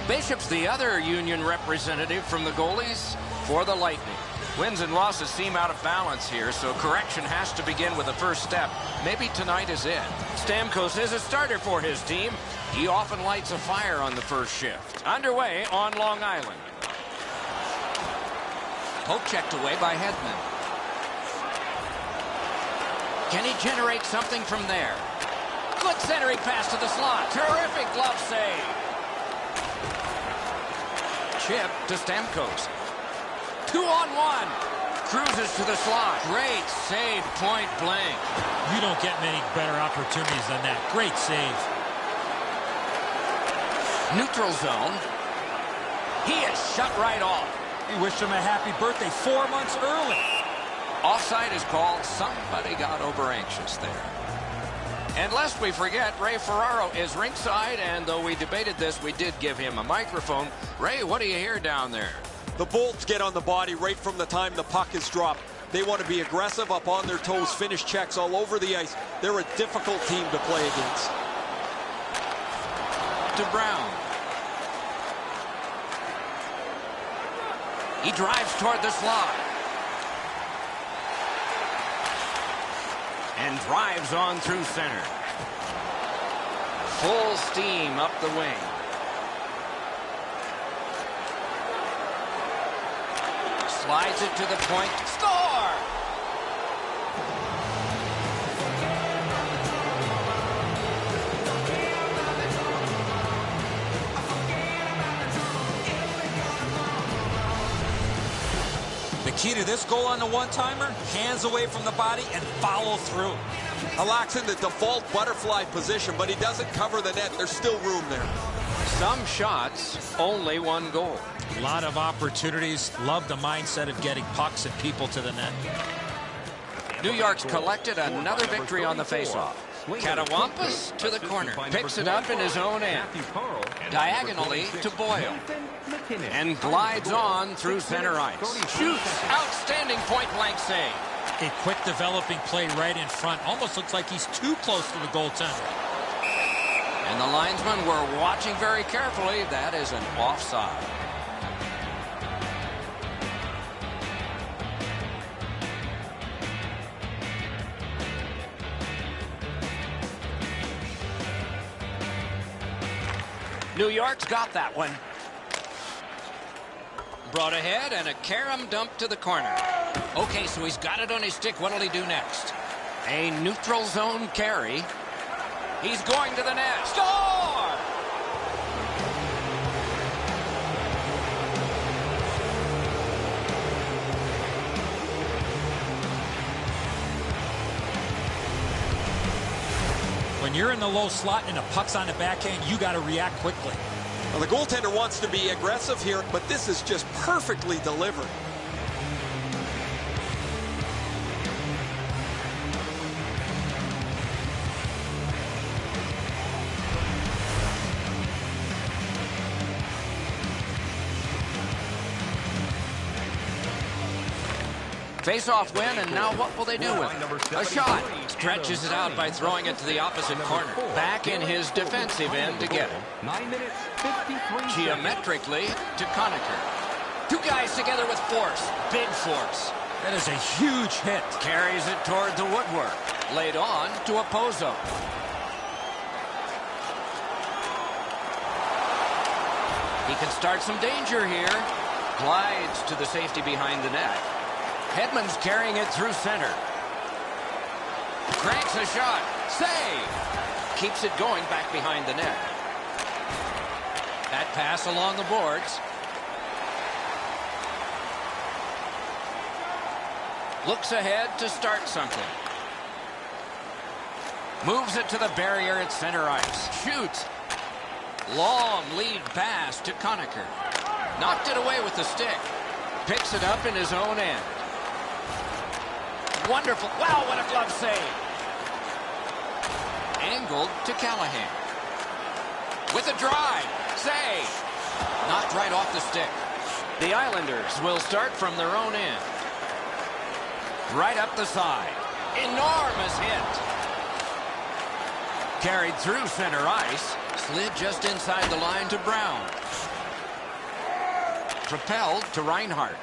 Bishop's the other Union representative from the goalies for the Lightning. Wins and losses seem out of balance here, so correction has to begin with the first step. Maybe tonight is it. Stamkos is a starter for his team. He often lights a fire on the first shift. Underway on Long Island. Poke checked away by Hedman. Can he generate something from there? Good centering pass to the slot. Terrific glove save. Chip to Stamkos. 2-on-1. Cruises to the slot. Great save, point blank. You don't get many better opportunities than that. Great save. Neutral zone. He is shut right off. We wish him a happy birthday 4 months early. Offside is called. Somebody got over anxious there. And lest we forget, Ray Ferraro is ringside, and though we debated this, we did give him a microphone. Ray, what do you hear down there? The Bolts get on the body right from the time the puck is dropped. They want to be aggressive, up on their toes, finish checks all over the ice. They're a difficult team to play against. To Brown. He drives toward the slot. And drives on through center. Full steam up the wing. Slides it to the point. Score! The key to this goal on the one-timer, hands away from the body and follow through. Halak's in the default butterfly position, but he doesn't cover the net. There's still room there. Some shots, only one goal. A lot of opportunities. Love the mindset of getting pucks and people to the net. New York's collected another victory on the faceoff. Catawampas to the corner. Picks it up in his own end. Diagonally to Boyle. And glides on through center ice. Shoots. Outstanding point-blank save. A quick developing play right in front. Almost looks like he's too close to the goaltender. And the linesmen were watching very carefully. That is an offside. New York's got that one. Brought ahead and a carom dump to the corner. Okay, so he's got it on his stick. What'll he do next? A neutral zone carry. He's going to the net. Score! When you're in the low slot and the puck's on the backhand, you got to react quickly. Well, the goaltender wants to be aggressive here, but this is just perfectly delivered. Face-off win, and now what will they do with it? A shot. Stretches it out by throwing it to the opposite corner. Back in his defensive end to get it. 9 minutes, 53 Geometrically to Conacher. Two guys together with force. Big force. That is a huge hit. Carries it toward the woodwork. Laid on to Opozo. He can start some danger here. Glides to the safety behind the net. Hedman's carrying it through center. Cranks a shot. Save. Keeps it going back behind the net. That pass along the boards. Looks ahead to start something. Moves it to the barrier at center ice. Shoots. Long lead pass to Conacher. Knocked it away with the stick. Picks it up in his own end. Wonderful. Wow, what a glove save. Angled to Callahan. With a drive. Save. Knocked right off the stick. The Islanders will start from their own end. Right up the side. Enormous hit. Carried through center ice. Slid just inside the line to Brown. Propelled to Reinhart.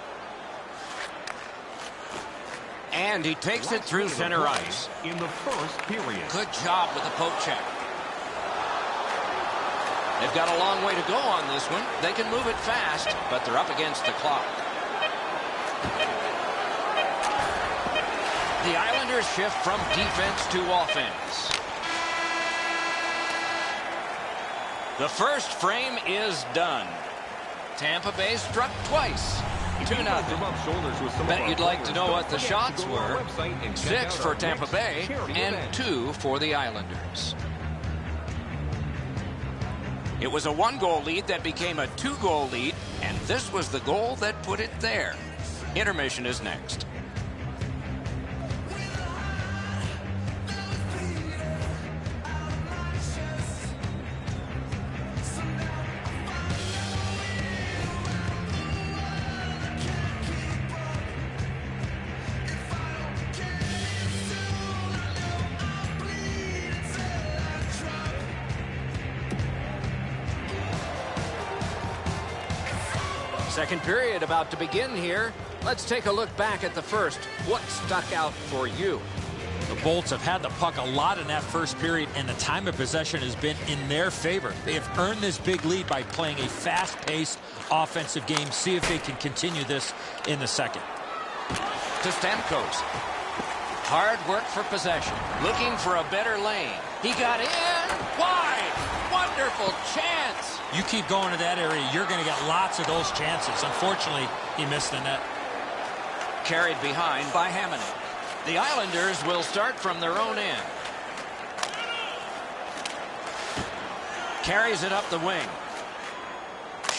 And he takes it through center ice. In the first period. Good job with the poke check. They've got a long way to go on this one. They can move it fast, but they're up against the clock. The Islanders shift from defense to offense. The first frame is done. Tampa Bay struck twice. 2-0. Bet you'd like to know what the shots were. 6 for Tampa Bay and 2 for the Islanders. It was a 1-goal lead that became a 2-goal lead, and this was the goal that put it there. Intermission is next. Second period about to begin here. Let's take a look back at the first. What stuck out for you? The Bolts have had the puck a lot in that first period, and the time of possession has been in their favor. They have earned this big lead by playing a fast-paced offensive game. See if they can continue this in the second. To Stamkos. Hard work for possession. Looking for a better lane. He got in. Wide. Wonderful chance. You keep going to that area, you're going to get lots of those chances. Unfortunately, he missed the net. Carried behind by Hammond. The Islanders will start from their own end. Carries it up the wing.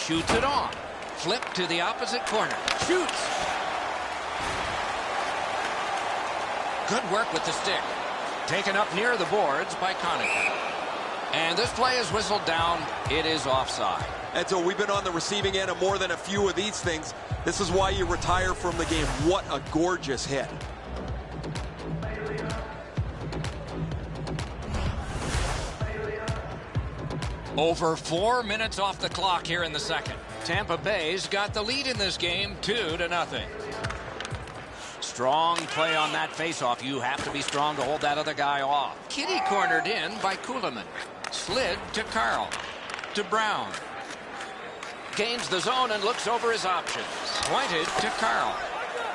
Shoots it on. Flip to the opposite corner. Shoots. Good work with the stick. Taken up near the boards by Conacher. And this play is whistled down. It is offside. And so we've been on the receiving end of more than a few of these things. This is why you retire from the game. What a gorgeous hit. Over 4 minutes off the clock here in the second. Tampa Bay's got the lead in this game, 2-0. Strong play on that faceoff. You have to be strong to hold that other guy off. Kitty cornered in by Kuhlman. Slid to Carl. To Brown. Gains the zone and looks over his options. Pointed to Carl.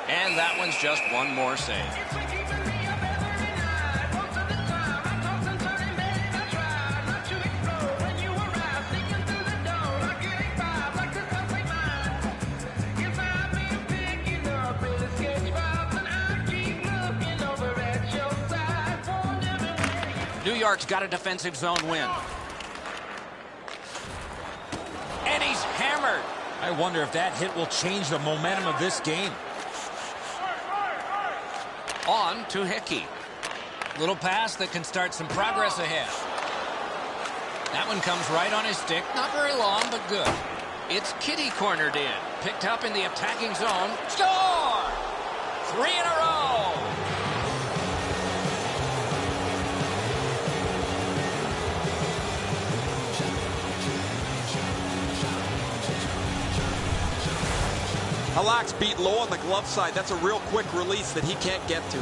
And that one's just one more save. New York's got a defensive zone win. And he's hammered. I wonder if that hit will change the momentum of this game. On to Hickey. Little pass that can start some progress ahead. That one comes right on his stick. Not very long, but good. It's Kitty cornered in. Picked up in the attacking zone. Score! 3 in a row. Halak's beat low on the glove side. That's a real quick release that he can't get to.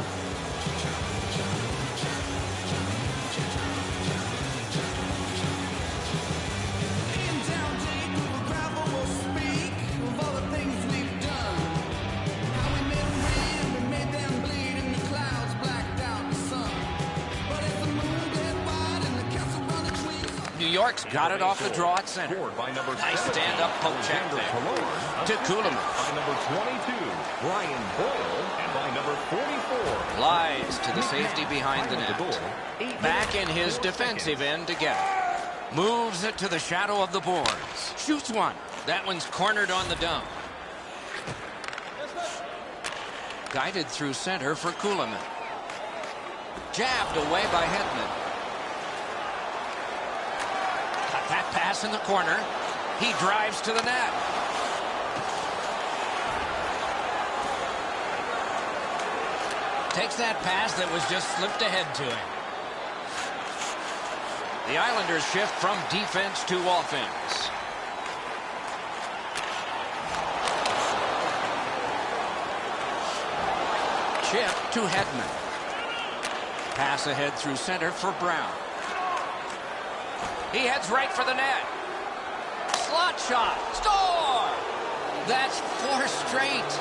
York's got it off the draw at center. By number Nice stand-up poke check there. To Kuhlman. By number 22, Brian Boyle. And by number 44. Glides to the safety behind the net. Back in his defensive end to get it. Moves it to the shadow of the boards. Shoots one. That one's cornered on the dump. Guided through center for Kuhlman. Jabbed away by Hedman. Got that pass in the corner. He drives to the net. Takes that pass that was just slipped ahead to him. The Islanders shift from defense to offense. Chip to Hedman. Pass ahead through center for Brown. He heads right for the net. Slot shot. Score! That's 4 straight.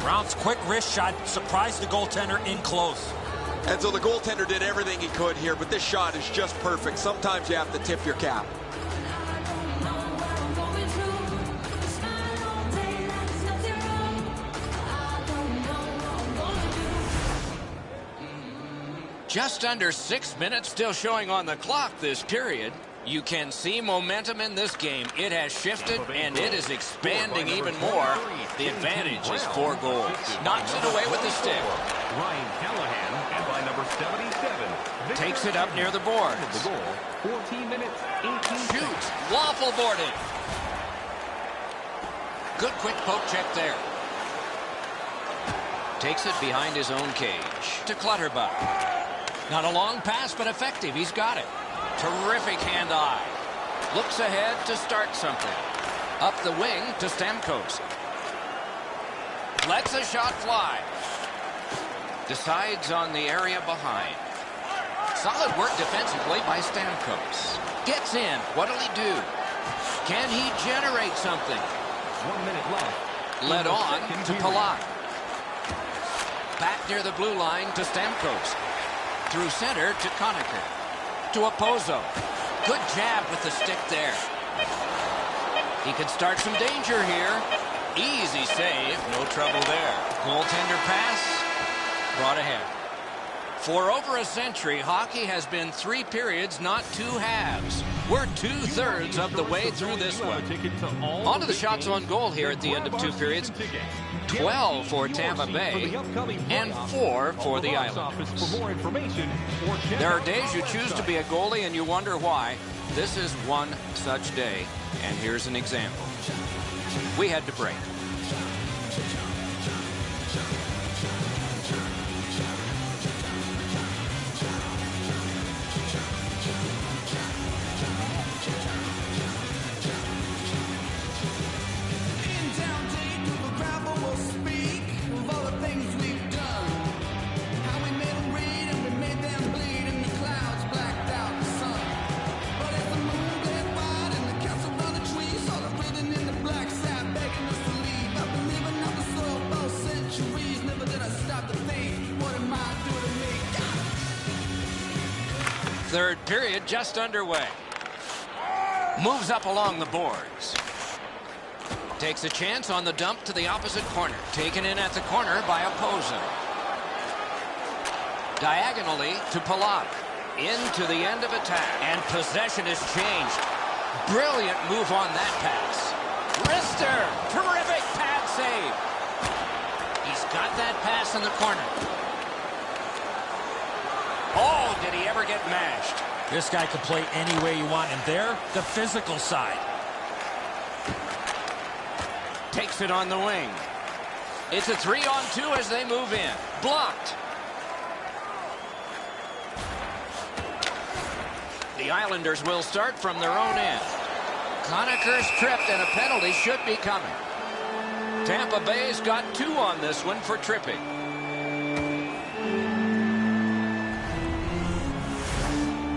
Brown's quick wrist shot surprised the goaltender in close. And so the goaltender did everything he could here, but this shot is just perfect. Sometimes you have to tip your cap. Just under 6 minutes still showing on the clock this period. You can see momentum in this game. It has shifted, and it is expanding even more. The advantage is 4 goals. Knocks it away with the stick. Ryan Callahan, and by number 77. Takes it up near the boards. The goal, 14 minutes, 18 seconds. Shoots. Waffle boarded. Good quick poke check there. Takes it behind his own cage. To Clutterbuck. Not a long pass, but effective. He's got it. Terrific hand-eye. Looks ahead to start something. Up the wing to Stamkos. Lets a shot fly. Decides on the area behind. Solid work defensively by Stamkos. Gets in. What'll he do? Can he generate something? 1 minute left. Led on to Palat. Back near the blue line to Stamkos. Through center to Conacher. To Opozo. Good jab with the stick there. He can start some danger here. Easy save. No trouble there. Goaltender pass. Brought ahead. For over a century, hockey has been 3 periods, not 2 halves. We're 2/3 of the way through this one. On to the shots on goal here at the end of 2 periods. 12 for Tampa Bay and 4 for the Islanders. There are days you choose to be a goalie and you wonder why. This is one such day, and here's an example. We had to break. Third period just underway. Moves up along the boards. Takes a chance on the dump to the opposite corner. Taken in at the corner by Opozo. Diagonally to Palat. Into the end of attack. And possession has changed. Brilliant move on that pass. Wrister. Terrific pad save. He's got that pass in the corner. Oh, did he ever get mashed? This guy can play any way you want, and there, the physical side. Takes it on the wing. It's a 3-on-2 as they move in. Blocked. The Islanders will start from their own end. Conacher's tripped, and a penalty should be coming. Tampa Bay's got 2 on this one for tripping.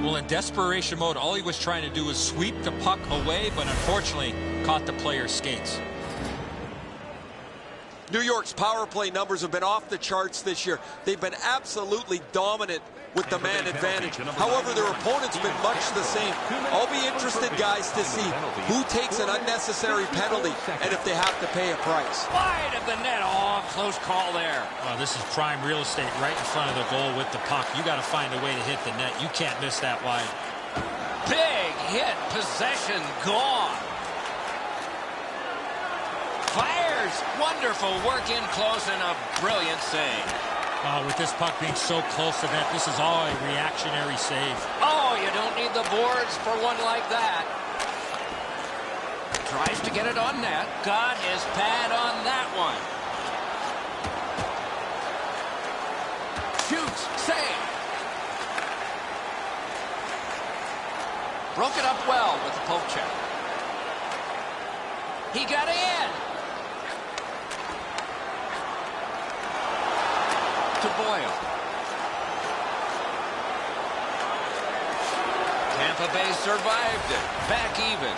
Well, in desperation mode, all he was trying to do was sweep the puck away, but unfortunately caught the player's skates. New York's power play numbers have been off the charts this year. They've been absolutely dominant with the man advantage. However, their opponent's been much the same. I'll be interested, guys, to see who takes an unnecessary penalty and if they have to pay a price. Wide of the net. Oh, close call there. Oh, this is prime real estate right in front of the goal with the puck. You got to find a way to hit the net. You can't miss that wide. Big hit. Possession gone. Fires. Wonderful work in close and a brilliant save. With this puck being so close to net, this is all a reactionary save. Oh, you don't need the boards for one like that. Tries to get it on net. Got his pad on that one. Shoots. Save. Broke it up well with the poke check. He got in. To Boyle. Tampa Bay survived it. Back even.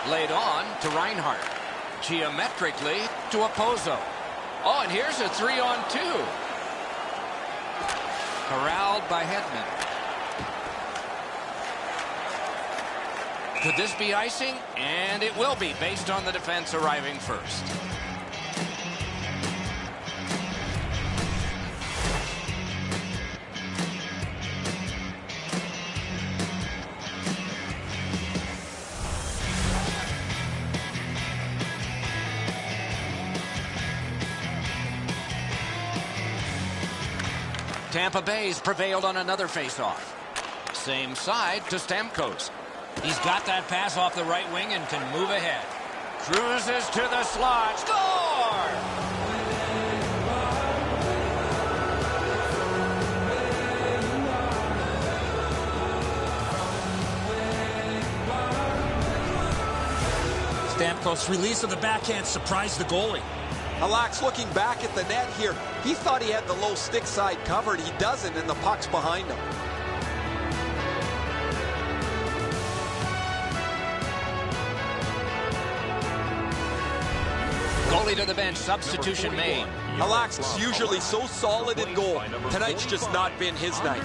Laid on to Reinhart. Geometrically to Opposo. Oh, and here's a 3-on-2. Corralled by Hedman. Could this be icing? And it will be, based on the defense arriving first. Tampa Bay's prevailed on another faceoff. Same side to Stamkos. He's got that pass off the right wing and can move ahead. Cruises to the slot. Score! Stamkos' release of the backhand surprised the goalie. Halak's looking back at the net here. He thought he had the low stick side covered. He doesn't, and the puck's behind him. Goalie to the bench. Substitution made. Halak's usually so solid in goal. Tonight's just not been his night.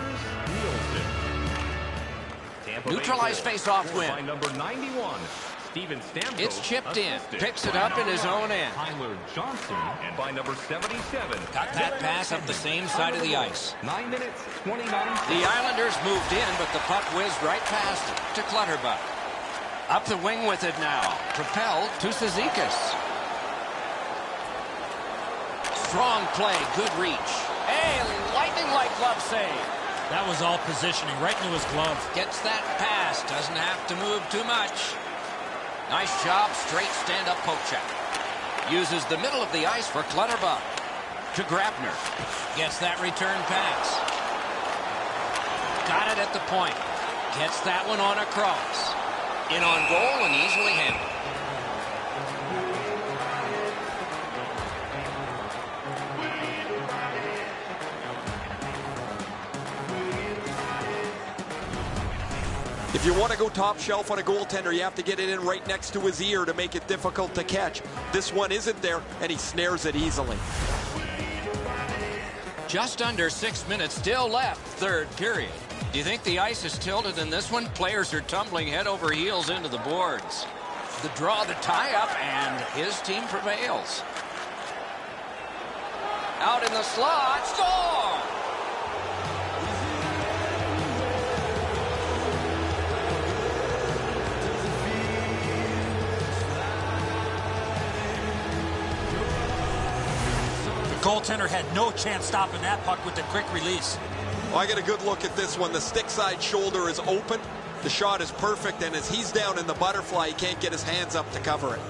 Neutralized face-off win. Number 91. It's chipped in. Picks it up in his own end. Tyler Johnson, and by number 77. Got that pass up the same side of the ice. 9 minutes, 29 seconds. The Islanders moved in, but the puck whizzed right past to Clutterbuck. Up the wing with it now. Propelled to Cizikas. Strong play, good reach. A lightning-like glove save. That was all positioning, right into his glove. Gets that pass, doesn't have to move too much. Nice job, straight stand-up poke check. Uses the middle of the ice for Clutterbuck. To Grabner. Gets that return pass. Got it at the point. Gets that one on across. In on goal and easily handled. If you want to go top shelf on a goaltender, you have to get it in right next to his ear to make it difficult to catch. This one isn't there, and he snares it easily. Just under 6 minutes still left, third period. Do you think the ice is tilted in this one? Players are tumbling head over heels into the boards. The draw, the tie-up, and his team prevails. Out in the slot, score! Goaltender had no chance stopping that puck with the quick release. Well, I get a good look at this one. The stick side shoulder is open. The shot is perfect, and as he's down in the butterfly, he can't get his hands up to cover it.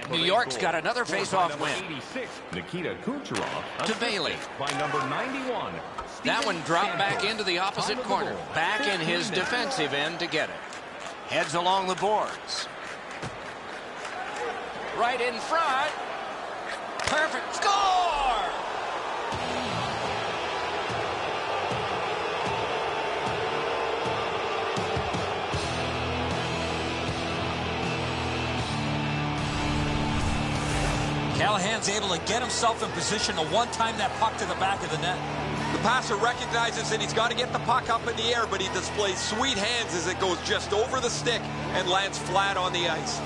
New York's got another face-off win. 86, Nikita Kucherov. To Bailey. By number 91. That one dropped back into the opposite corner. Back in his defensive end to get it. Heads along the boards. Right in front. Perfect score! Callahan's able to get himself in position to one-time that puck to the back of the net. The passer recognizes that he's got to get the puck up in the air, but he displays sweet hands as it goes just over the stick and lands flat on the ice.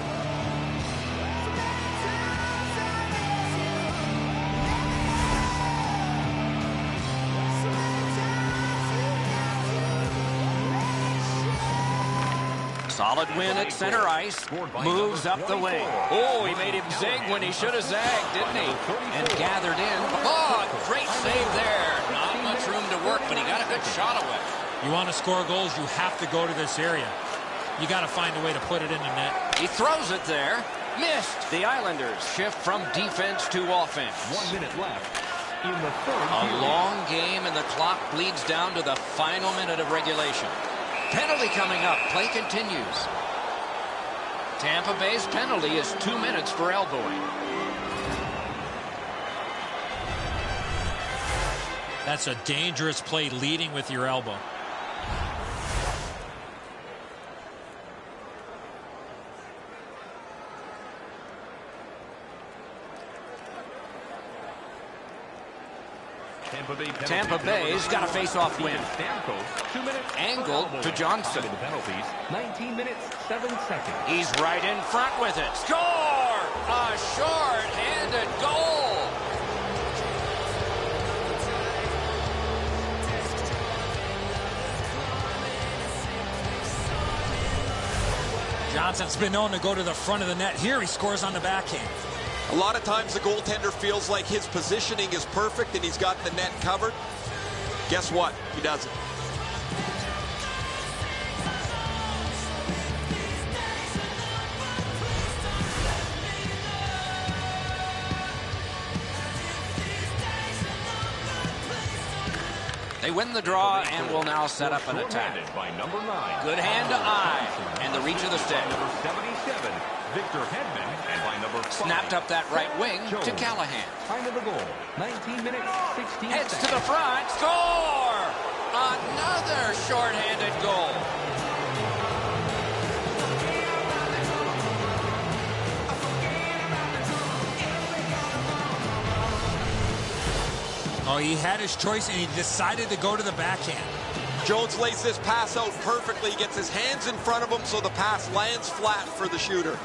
Solid win at center ice. Moves up the wing. Oh, he made him zig when he should have zagged, didn't he? And gathered in. Oh, great save there. Not much room to work, but he got a good shot away. You want to score goals, you have to go to this area. You got to find a way to put it in the net. He throws it there. Missed. The Islanders shift from defense to offense. 1 minute left in the third A period. long game, and the clock bleeds down to the final minute of regulation. Penalty coming up. Play continues. Tampa Bay's penalty is 2 minutes for elbowing. That's a dangerous play, leading with your elbow. Tampa Bay's got a face-off win. Stamkos, 2 minutes. Angled to Johnson. The penalties, 19 minutes, 7 seconds. He's right in front with it. Score! A short-handed goal. Johnson's been known to go to the front of the net. Here he scores on the backhand. A lot of times the goaltender feels like his positioning is perfect and he's got the net covered. Guess what? He doesn't. They win the draw and will now set up an attack. By number 9. Good hand to eye and the reach of the stick. Number 77, Victor Hedman, and by number 5. Snapped up that right wing to Callahan. Time of the goal, 19 minutes, 16 Heads seconds. to the front. Score! Another short-handed goal. Oh, he had his choice, and he decided to go to the backhand. Jones lays this pass out perfectly, gets his hands in front of him so the pass lands flat for the shooter.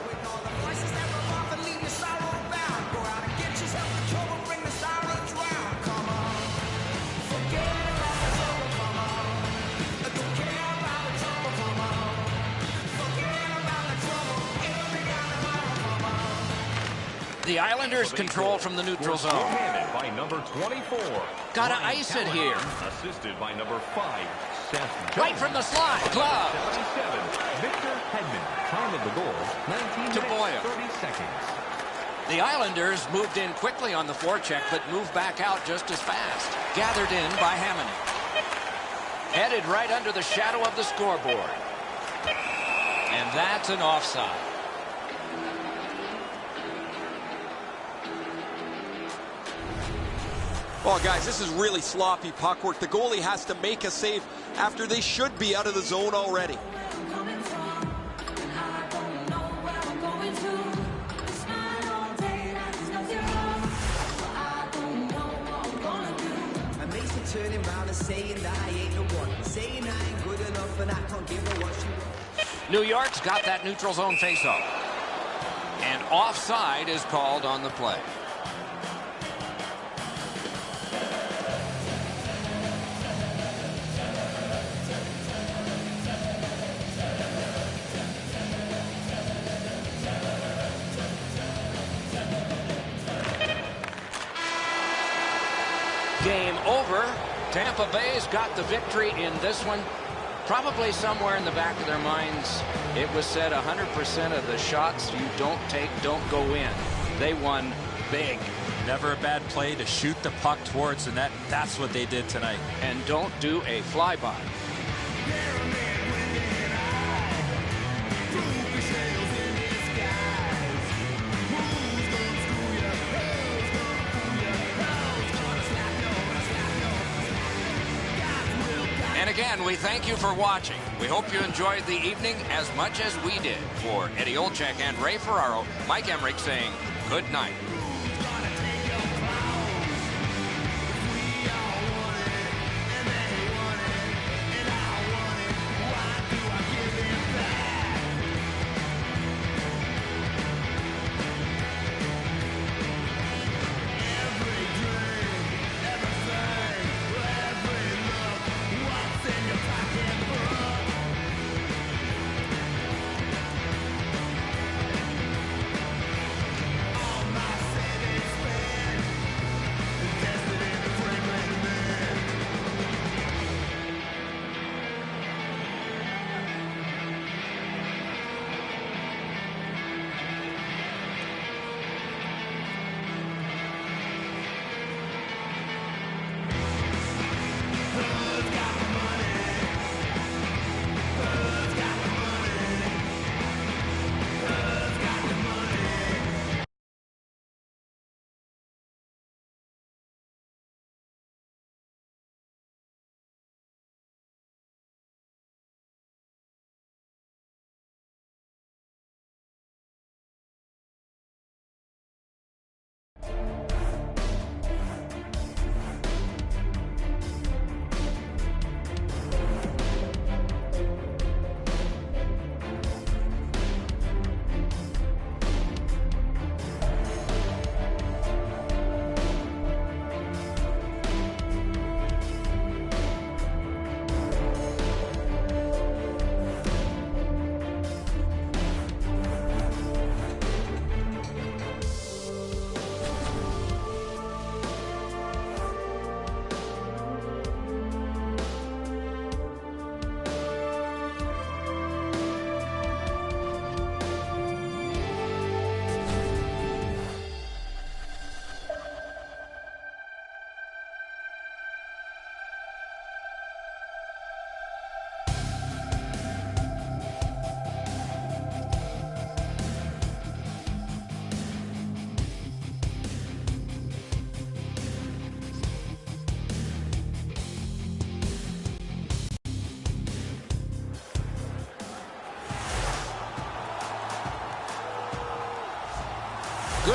The Islanders control from the neutral zone. Shorthanded by number 24. Gotta Ryan ice it here. Callahan, assisted by number 5, Seth Jones. Right from the slide. Glove. 77, Victor Hedman. Time of the goal, 19 To minutes, Boyle. 30 seconds. The Islanders moved in quickly on the forecheck, but moved back out just as fast. Gathered in by Hammond. Headed right under the shadow of the scoreboard. And that's an offside. Well, guys, this is really sloppy puck work. The goalie has to make a save after they should be out of the zone already. New York's got that neutral zone faceoff. And offside is called on the play. Game over. Tampa Bay's got the victory in this one. Probably somewhere in the back of their minds, it was said 100% of the shots you don't take don't go in. They won big. Never a bad play to shoot the puck towards the net. That's what they did tonight. And don't do a flyby. And again, we thank you for watching. We hope you enjoyed the evening as much as we did. For Eddie Olczyk and Ray Ferraro, Mike Emmerich saying good night.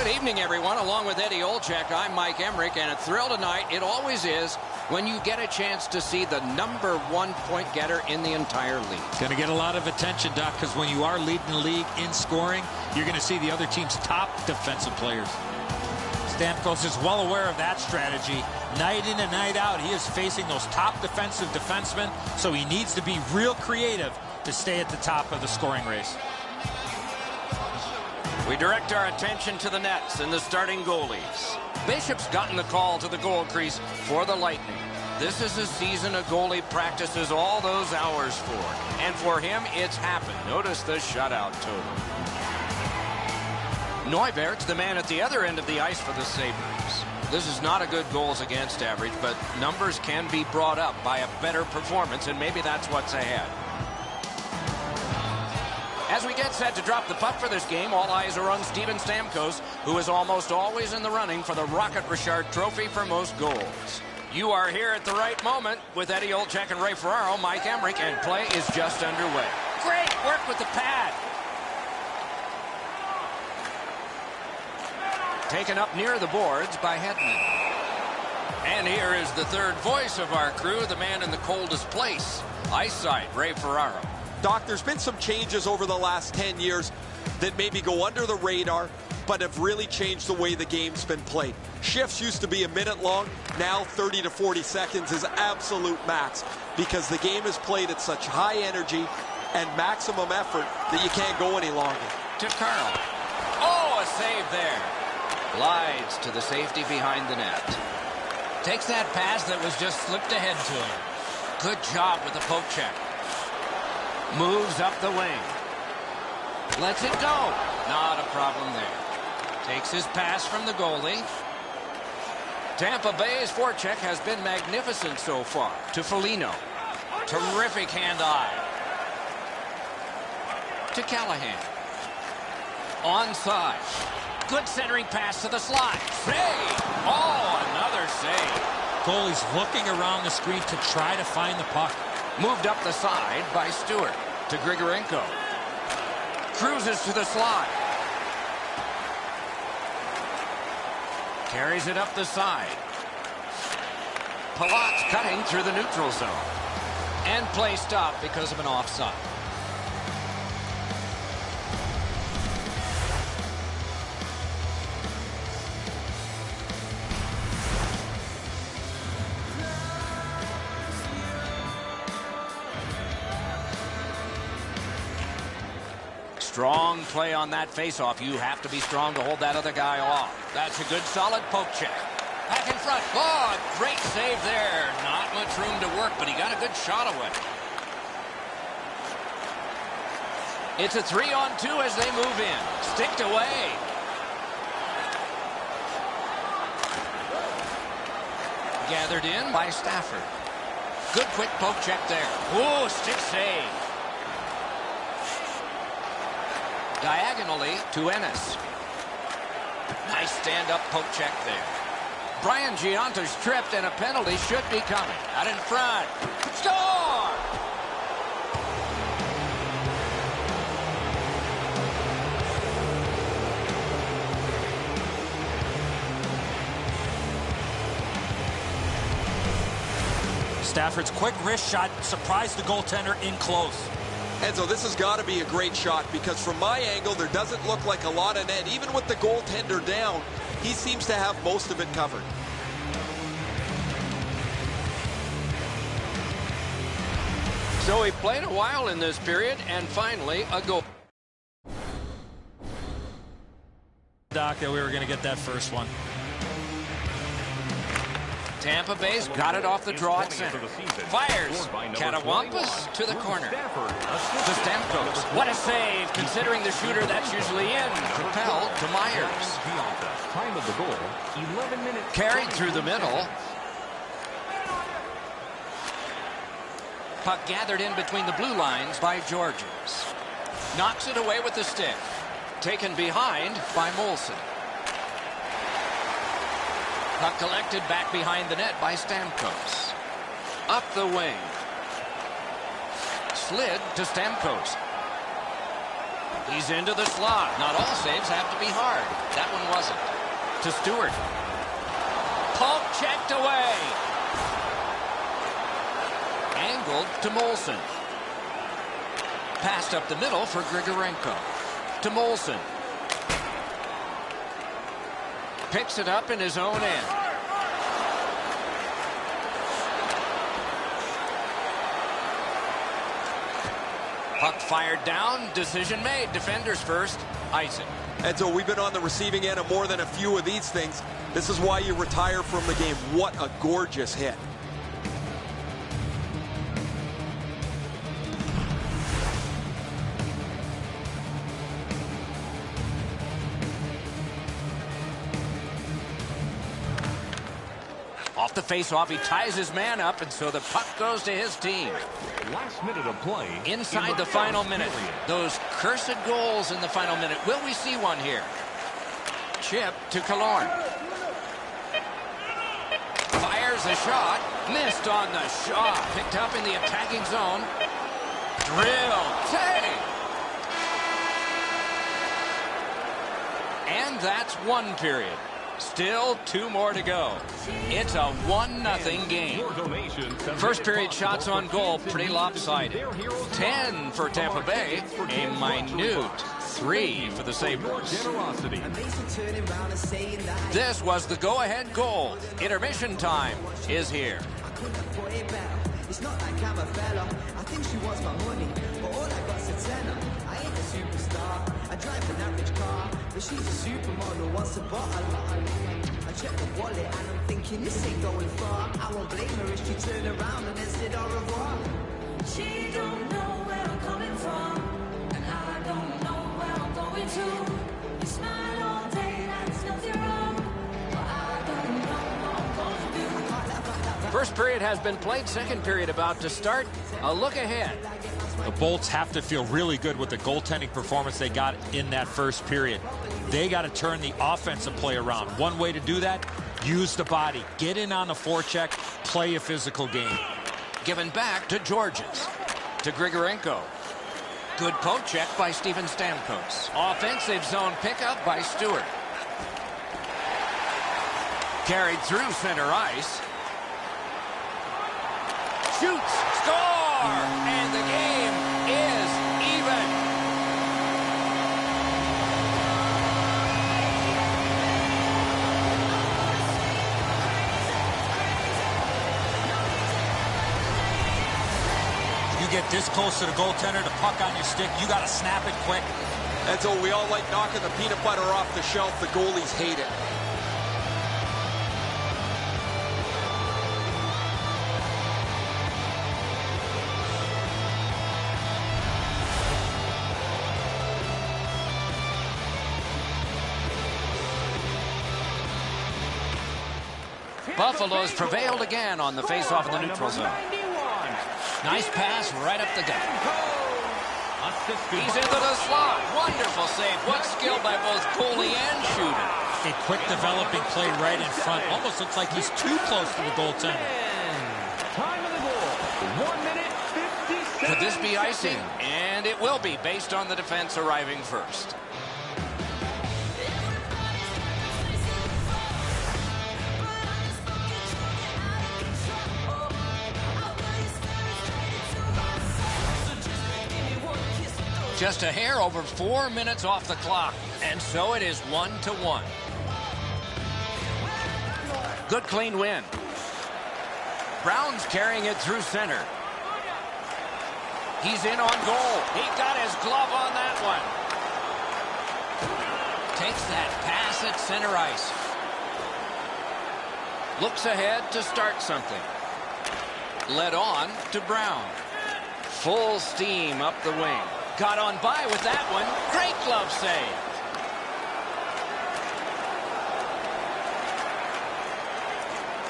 Good evening, everyone. Along with Eddie Olczyk, I'm Mike Emmerich, and a thrill tonight, it always is, when you get a chance to see the #1 point getter in the entire league. It's going to get a lot of attention, Doc, because when you are leading the league in scoring, you're going to see the other team's top defensive players. Stamkos is well aware of that strategy. Night in and night out, he is facing those top defensive defensemen, so he needs to be real creative to stay at the top of the scoring race. We direct our attention to the nets and the starting goalies. Bishop's gotten the call to the goal crease for the Lightning. This is a season a goalie practices all those hours for. And for him, it's happened. Notice the shutout total. Neubert's the man at the other end of the ice for the Sabres. This is not a good goals against average, but numbers can be brought up by a better performance, and maybe that's what's ahead. As we get set to drop the puck for this game, all eyes are on Steven Stamkos, who is almost always in the running for the Rocket Richard Trophy for most goals. You are here at the right moment with Eddie Olczyk and Ray Ferraro, Mike Emmerich, and play is just underway. Great work with the pad. Taken up near the boards by Hedman. And here is the third voice of our crew, the man in the coldest place, ice side, Ray Ferraro. Doc, there's been some changes over the last 10 years that maybe go under the radar, but have really changed the way the game's been played. Shifts used to be a minute long. Now 30 to 40 seconds is absolute max because the game is played at such high energy and maximum effort that you can't go any longer. To Carl. Oh, a save there. Glides to the safety behind the net. Takes that pass that was just slipped ahead to him. Good job with the poke check. Moves up the wing. Lets it go. Not a problem there. Takes his pass from the goalie. Tampa Bay's forecheck has been magnificent so far. To Foligno. Terrific hand-eye. To Callahan. Onside. Good centering pass to the slot. Save! Oh, another save. Goalie's looking around the screen to try to find the puck. Moved up the side by Stewart to Grigorenko. Cruises to the slot. Carries it up the side. Palat's cutting through the neutral zone. And play stopped because of an offside. Strong play on that faceoff. You have to be strong to hold that other guy off. That's a good solid poke check. Back in front. Oh, great save there. Not much room to work, but he got a good shot away. It's a 3-on-2 as they move in. Sticked away. Gathered in by Stafford. Good quick poke check there. Oh, stick save. Diagonally to Ennis. Nice stand-up poke check there. Brian Gianta's tripped, and a penalty should be coming. Out in front. Score! Stafford's quick wrist shot surprised the goaltender in close. Enzo, this has got to be a great shot because from my angle, there doesn't look like a lot of net. Even with the goaltender down, he seems to have most of it covered. So he played a while in this period, and finally a goal. Doc, that we were going to get that first one. Tampa Bay's got it off the draw at center. Fires. Catawampas to the corner. To Stamkos. What a save, considering the shooter that's usually in. Propelled to Myers. Time of the goal, 11 minutes. Carried through the middle. Puck gathered in between the blue lines by Georges. Knocks it away with the stick. Taken behind by Molson. Puck collected back behind the net by Stamkos. Up the wing. Slid to Stamkos. He's into the slot. Not all saves have to be hard. That one wasn't. To Stewart. Poke checked away. Angled to Molson. Passed up the middle for Grigorenko. To Molson. Picks it up in his own end. Puck fired down. Decision made. Defenders first. Icing. And so we've been on the receiving end of more than a few of these things. This is why you retire from the game. What a gorgeous hit. Off the face-off, he ties his man up, and so the puck goes to his team. Last minute of play. Inside the final minute. Those cursed goals in the final minute. Will we see one here? Chip to Killorn. Fires a shot. Missed on the shot. Picked up in the attacking zone. Drill. Save. And that's one period. Still 2 more to go. It's a 1-0 game. First period shots on goal, pretty lopsided. 10 for Tampa Bay, a minute 3 for the Sabres. This was the go-ahead goal. Intermission time is here. It's not like I'm a fella. I think she wants my money, but all I got's a tenner. I ain't a superstar. I drive an average car, but she's a supermodel. Wants a bottle. I check the wallet and I'm thinking this ain't going far. I won't blame her if she turned around and then said au revoir. She don't know where I'm coming from, and I don't know where I'm going to. You smile all day, that's nothing wrong, but I don't know what I'm going to do. First period has been played. Second period about to start. A look ahead. The Bolts have to feel really good with the goaltending performance they got in that first period. They got to turn the offensive play around. One way to do that, use the body. Get in on the forecheck, play a physical game. Given back to Georges. To Grigorenko. Good poke check by Steven Stamkos. Offensive zone pickup by Stewart. Carried through center ice. Shoots. Score! And the game is even. You get this close to the goaltender, the puck on your stick, you got to snap it quick. And so we all like knocking the peanut butter off the shelf. The goalies hate it. Buffalo's prevailed again on the face-off in the neutral zone. Nice pass right up the gut. He's into the slot. Wonderful save. What skill by both goalie and shooter. A quick developing play right in front. Almost looks like he's too close to the goaltender. Time of the goal. 1 minute, 50 seconds. Could this be icing? And it will be, based on the defense arriving first. Just a hair over 4 minutes off the clock. And so it is 1-1. Good clean win. Brown's carrying it through center. He's in on goal. He got his glove on that one. Takes that pass at center ice. Looks ahead to start something. Led on to Brown. Full steam up the wing. Got on by with that one. Great glove save.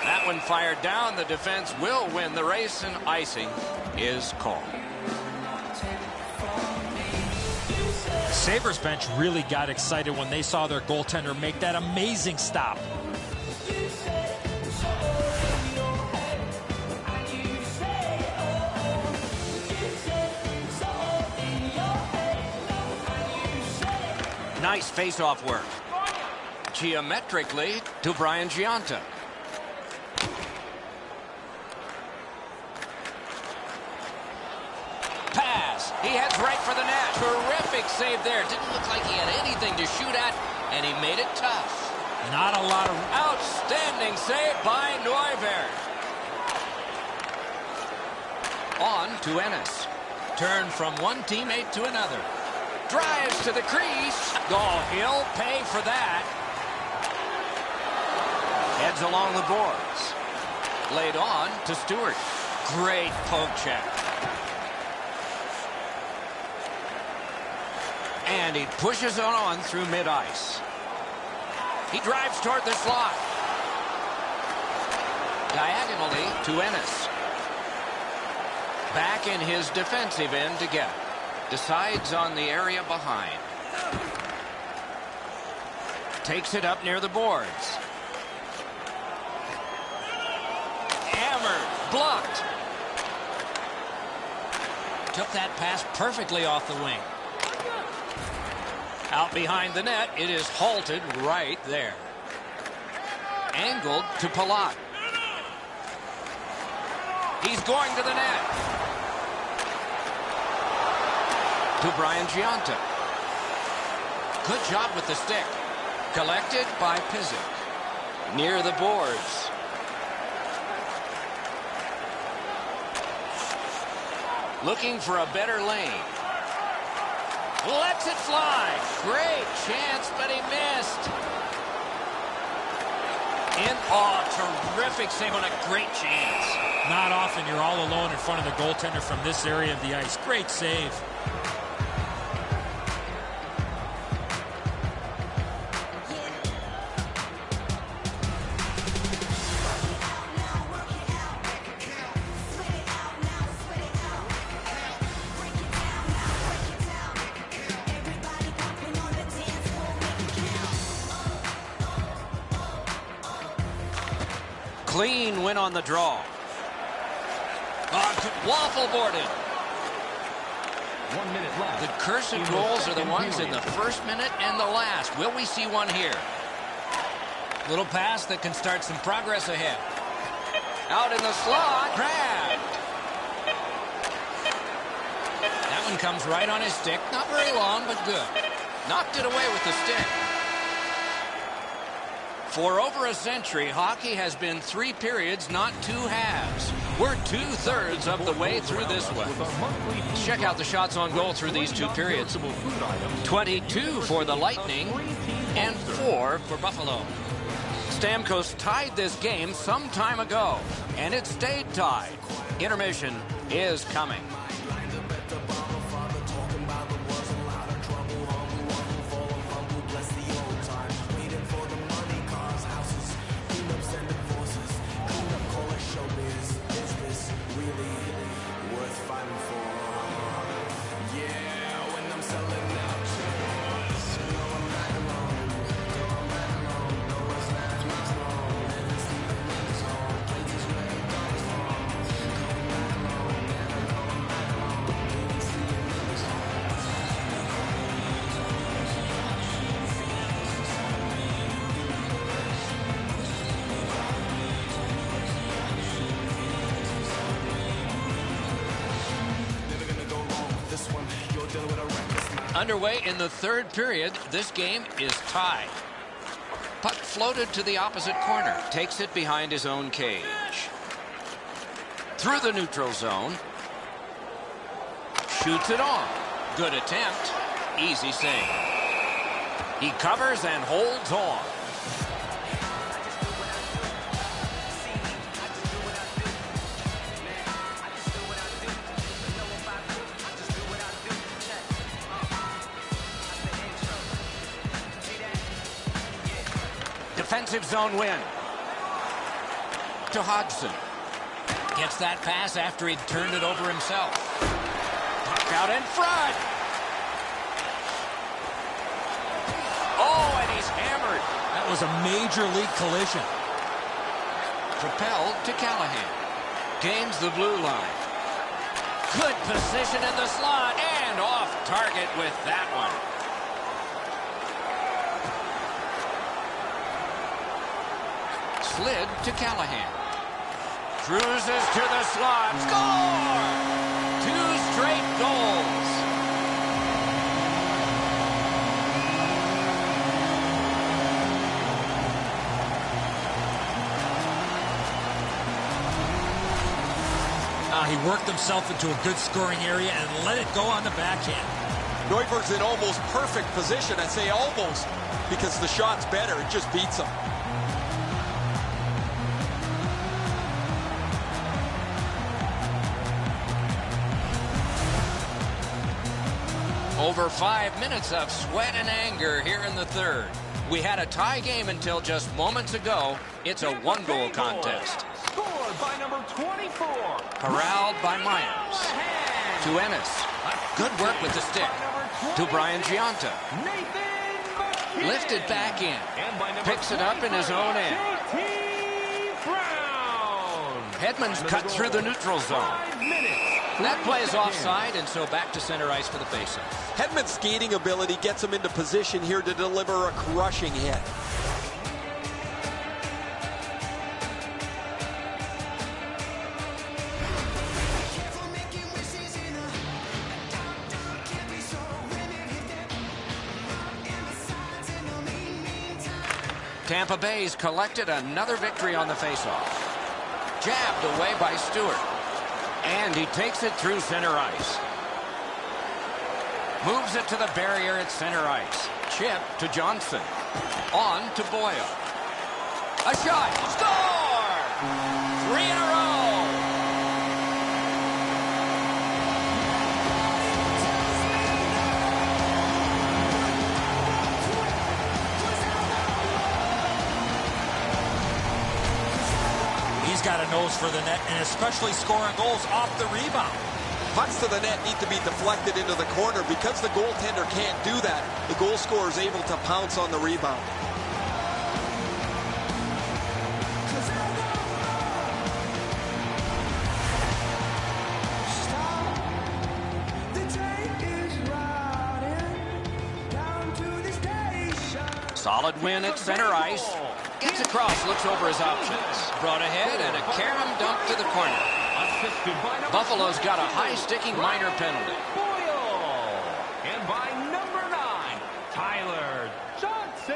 That one fired down. The defense will win the race, and icing is called. The Sabres bench really got excited when they saw their goaltender make that amazing stop. Nice face-off work. Geometrically to Brian Giunta. Pass. He heads right for the net. Terrific save there. Didn't look like he had anything to shoot at, and he made it tough. Not a lot of... Outstanding save by Neuwirth. On to Ennis. Turn from one teammate to another. Drives to the crease. Oh, he'll pay for that. Heads along the boards. Laid on to Stewart. Great poke check. And he pushes it on through mid-ice. He drives toward the slot. Diagonally to Ennis. Back in his defensive end to get. Decides on the area behind. Takes it up near the boards. Hammered. Blocked. Took that pass perfectly off the wing. Out behind the net, it is halted right there. Angled to Palat. He's going to the net. To Brian Giunta. Good job with the stick. Collected by Pizik. Near the boards. Looking for a better lane. Lets it fly. Great chance, but he missed. Terrific save on a great chance. Not often you're all alone in front of the goaltender from this area of the ice. Great save. Clean win on the draw. Waffle boarded. 1 minute left. The cursed goals are the ones in the first minute and the last. Will we see one here? Little pass that can start some progress ahead. Out in the slot. Grabbed. That one comes right on his stick. Not very long, but good. Knocked it away with the stick. For over a century, hockey has been 3 periods, not 2 halves. We're 2/3 of the way through this one. Check out the shots on goal through these 2 periods. 22 for the Lightning and 4 for Buffalo. Stamkos tied this game some time ago, and it stayed tied. Intermission is coming. Underway in the 3rd period, this game is tied. Puck floated to the opposite corner. Takes it behind his own cage. Through the neutral zone. Shoots it on. Good attempt. Easy save. He covers and holds on. Defensive zone win. To Hodgson. Gets that pass after he'd turned it over himself. Puck out in front. Oh, and he's hammered. That was a major league collision. Propelled to Callahan. Gains the blue line. Good position in the slot and off target with that one. slid to Callahan. Cruises to the slot. Score! 2 straight goals. He worked himself into a good scoring area and let it go on the backhand. Neuberg's in almost perfect position. I say almost because the shot's better. It just beats him. Over 5 minutes of sweat and anger here in the third. We had a tie game until just moments ago. It's a 1-goal contest. Scored by number 24. Corralled by Myers. To Ennis. Good work with the stick. To Brian Giunta. Lifted back in. Picks it up in his own end. Hedman's cut through the neutral zone. That play is offside, and so back to center ice for the faceoff. Hedman's skating ability gets him into position here to deliver a crushing hit. Tampa Bay's collected another victory on the faceoff. Jabbed away by Stewart. And he takes it through center ice. Moves it to the barrier at center ice. Chip to Johnson. On to Boyle. A shot. Score! 3 in a row. He's got a nose for the net, and especially scoring goals off the rebound. Pucks to the net need to be deflected into the corner. Because the goaltender can't do that, the goal scorer is able to pounce on the rebound. Solid win at center ice. Gets across, looks over his options. Brought ahead and a carom dump to the corner. Buffalo's got a high-sticking minor penalty. And by number 9, Tyler Johnson.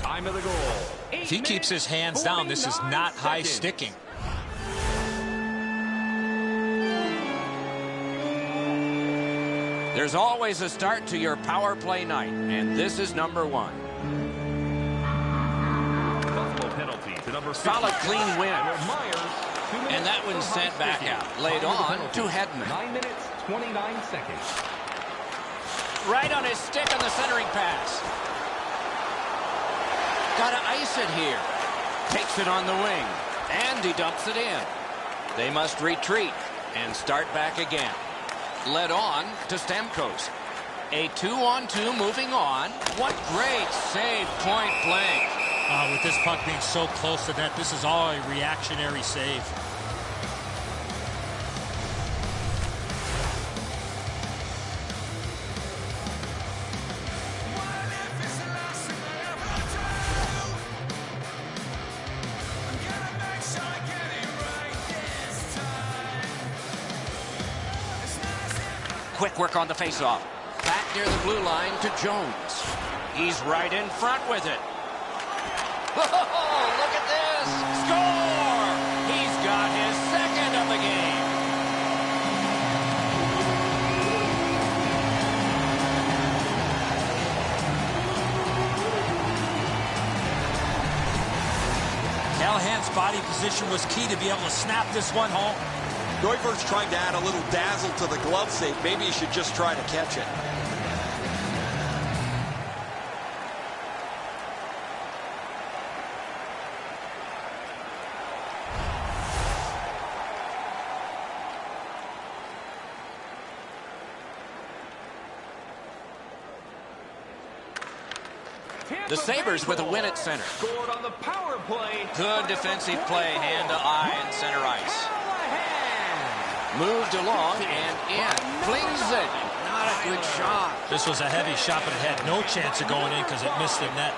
Time of the goal. If he keeps his hands down, this is not high-sticking. There's always a start to your power play night, and this is number 1. Solid, clean win. And that one's sent back out. Laid on to Hedman. 9 minutes, 29 seconds. Right on his stick on the centering pass. Got to ice it here. Takes it on the wing. And he dumps it in. They must retreat and start back again. Led on to Stamkos. A 2-on-2 moving on. What great save, point blank. With this puck being so close to that, this is all a reactionary save. Quick work on the faceoff. Back near the blue line to Jones. He's right in front with it. Oh, look at this! Score! He's got his second of the game. Callahan's body position was key to be able to snap this one home. Neuberg's trying to add a little dazzle to the glove save. Maybe he should just try to catch it. The Sabres with a win at center. Scored on the power play. Good defensive play, hand to eye and center ice. Moved along and in. Flings it. Not a good shot. This was a heavy shot, but it had no chance of going in because it missed the net.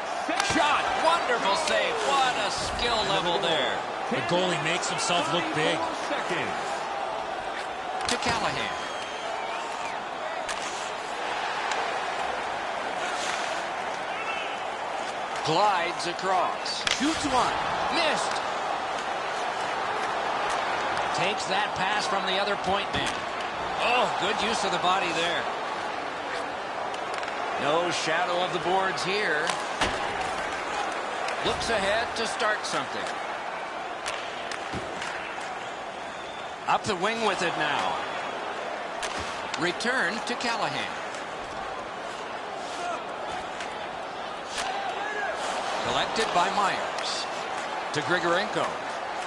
Shot. Wonderful save. What a skill level there. The goalie makes himself look big. To Callahan. Glides across. Shoots one. Missed. Takes that pass from the other point man. Oh, good use of the body there. No shadow of the boards here. Looks ahead to start something. Up the wing with it now. Return to Callahan. Collected by Myers. To Grigorenko.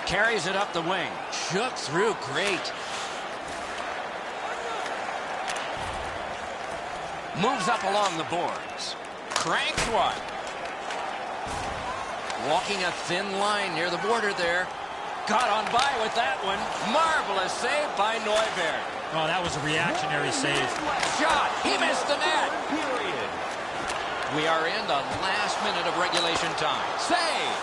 Carries it up the wing. Shook through. Great. Moves up along the boards. Cranks one. Walking a thin line near the border there. Got on by with that one. Marvelous save by Neuberg. Oh, that was a reactionary save. Shot. He missed the net. We are in the last minute of regulation time. Save.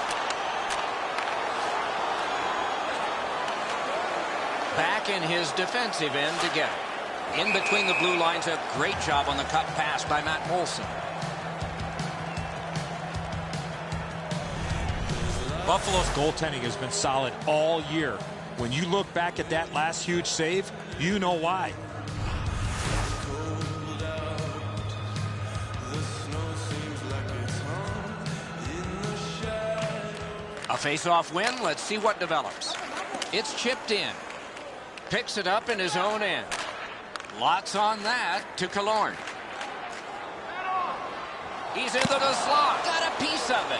Back in his defensive end to get it. In between the blue lines, a great job on the cut pass by Matt Molson. Buffalo's goaltending has been solid all year. When you look back at that last huge save, you know why. A face-off win. Let's see what develops. It's chipped in. Picks it up in his own end. Lots on that to Killorn. He's into the slot. Got a piece of it.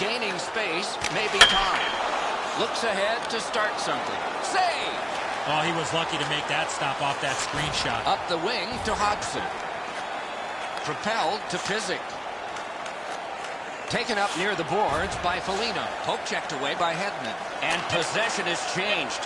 Gaining space, maybe time. Looks ahead to start something. Save! Oh, he was lucky to make that stop off that screenshot. Up the wing to Hodgson. Propelled to Pizik. Taken up near the boards by Foligno. Poke checked away by Hedman. And possession has changed.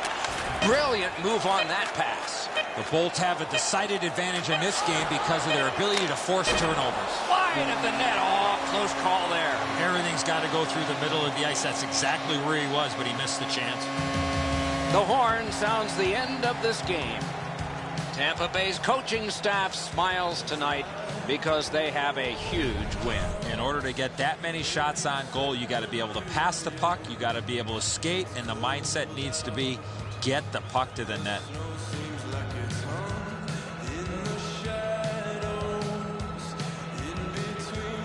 Brilliant move on that pass. The Bolts have a decided advantage in this game because of their ability to force turnovers. Wide of the net. Oh, close call there. Everything's got to go through the middle of the ice. That's exactly where he was, but he missed the chance. The horn sounds the end of this game. Tampa Bay's coaching staff smiles tonight because they have a huge win. In order to get that many shots on goal, you got to be able to pass the puck, you got to be able to skate, and the mindset needs to be get the puck to the net.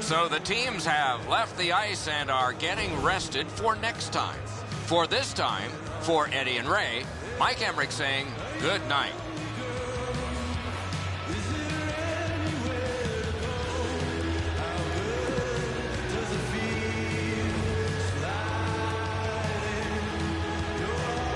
So the teams have left the ice and are getting rested for next time. For this time, for Eddie and Ray, Mike Emmerich saying good night. Sliding, your arm,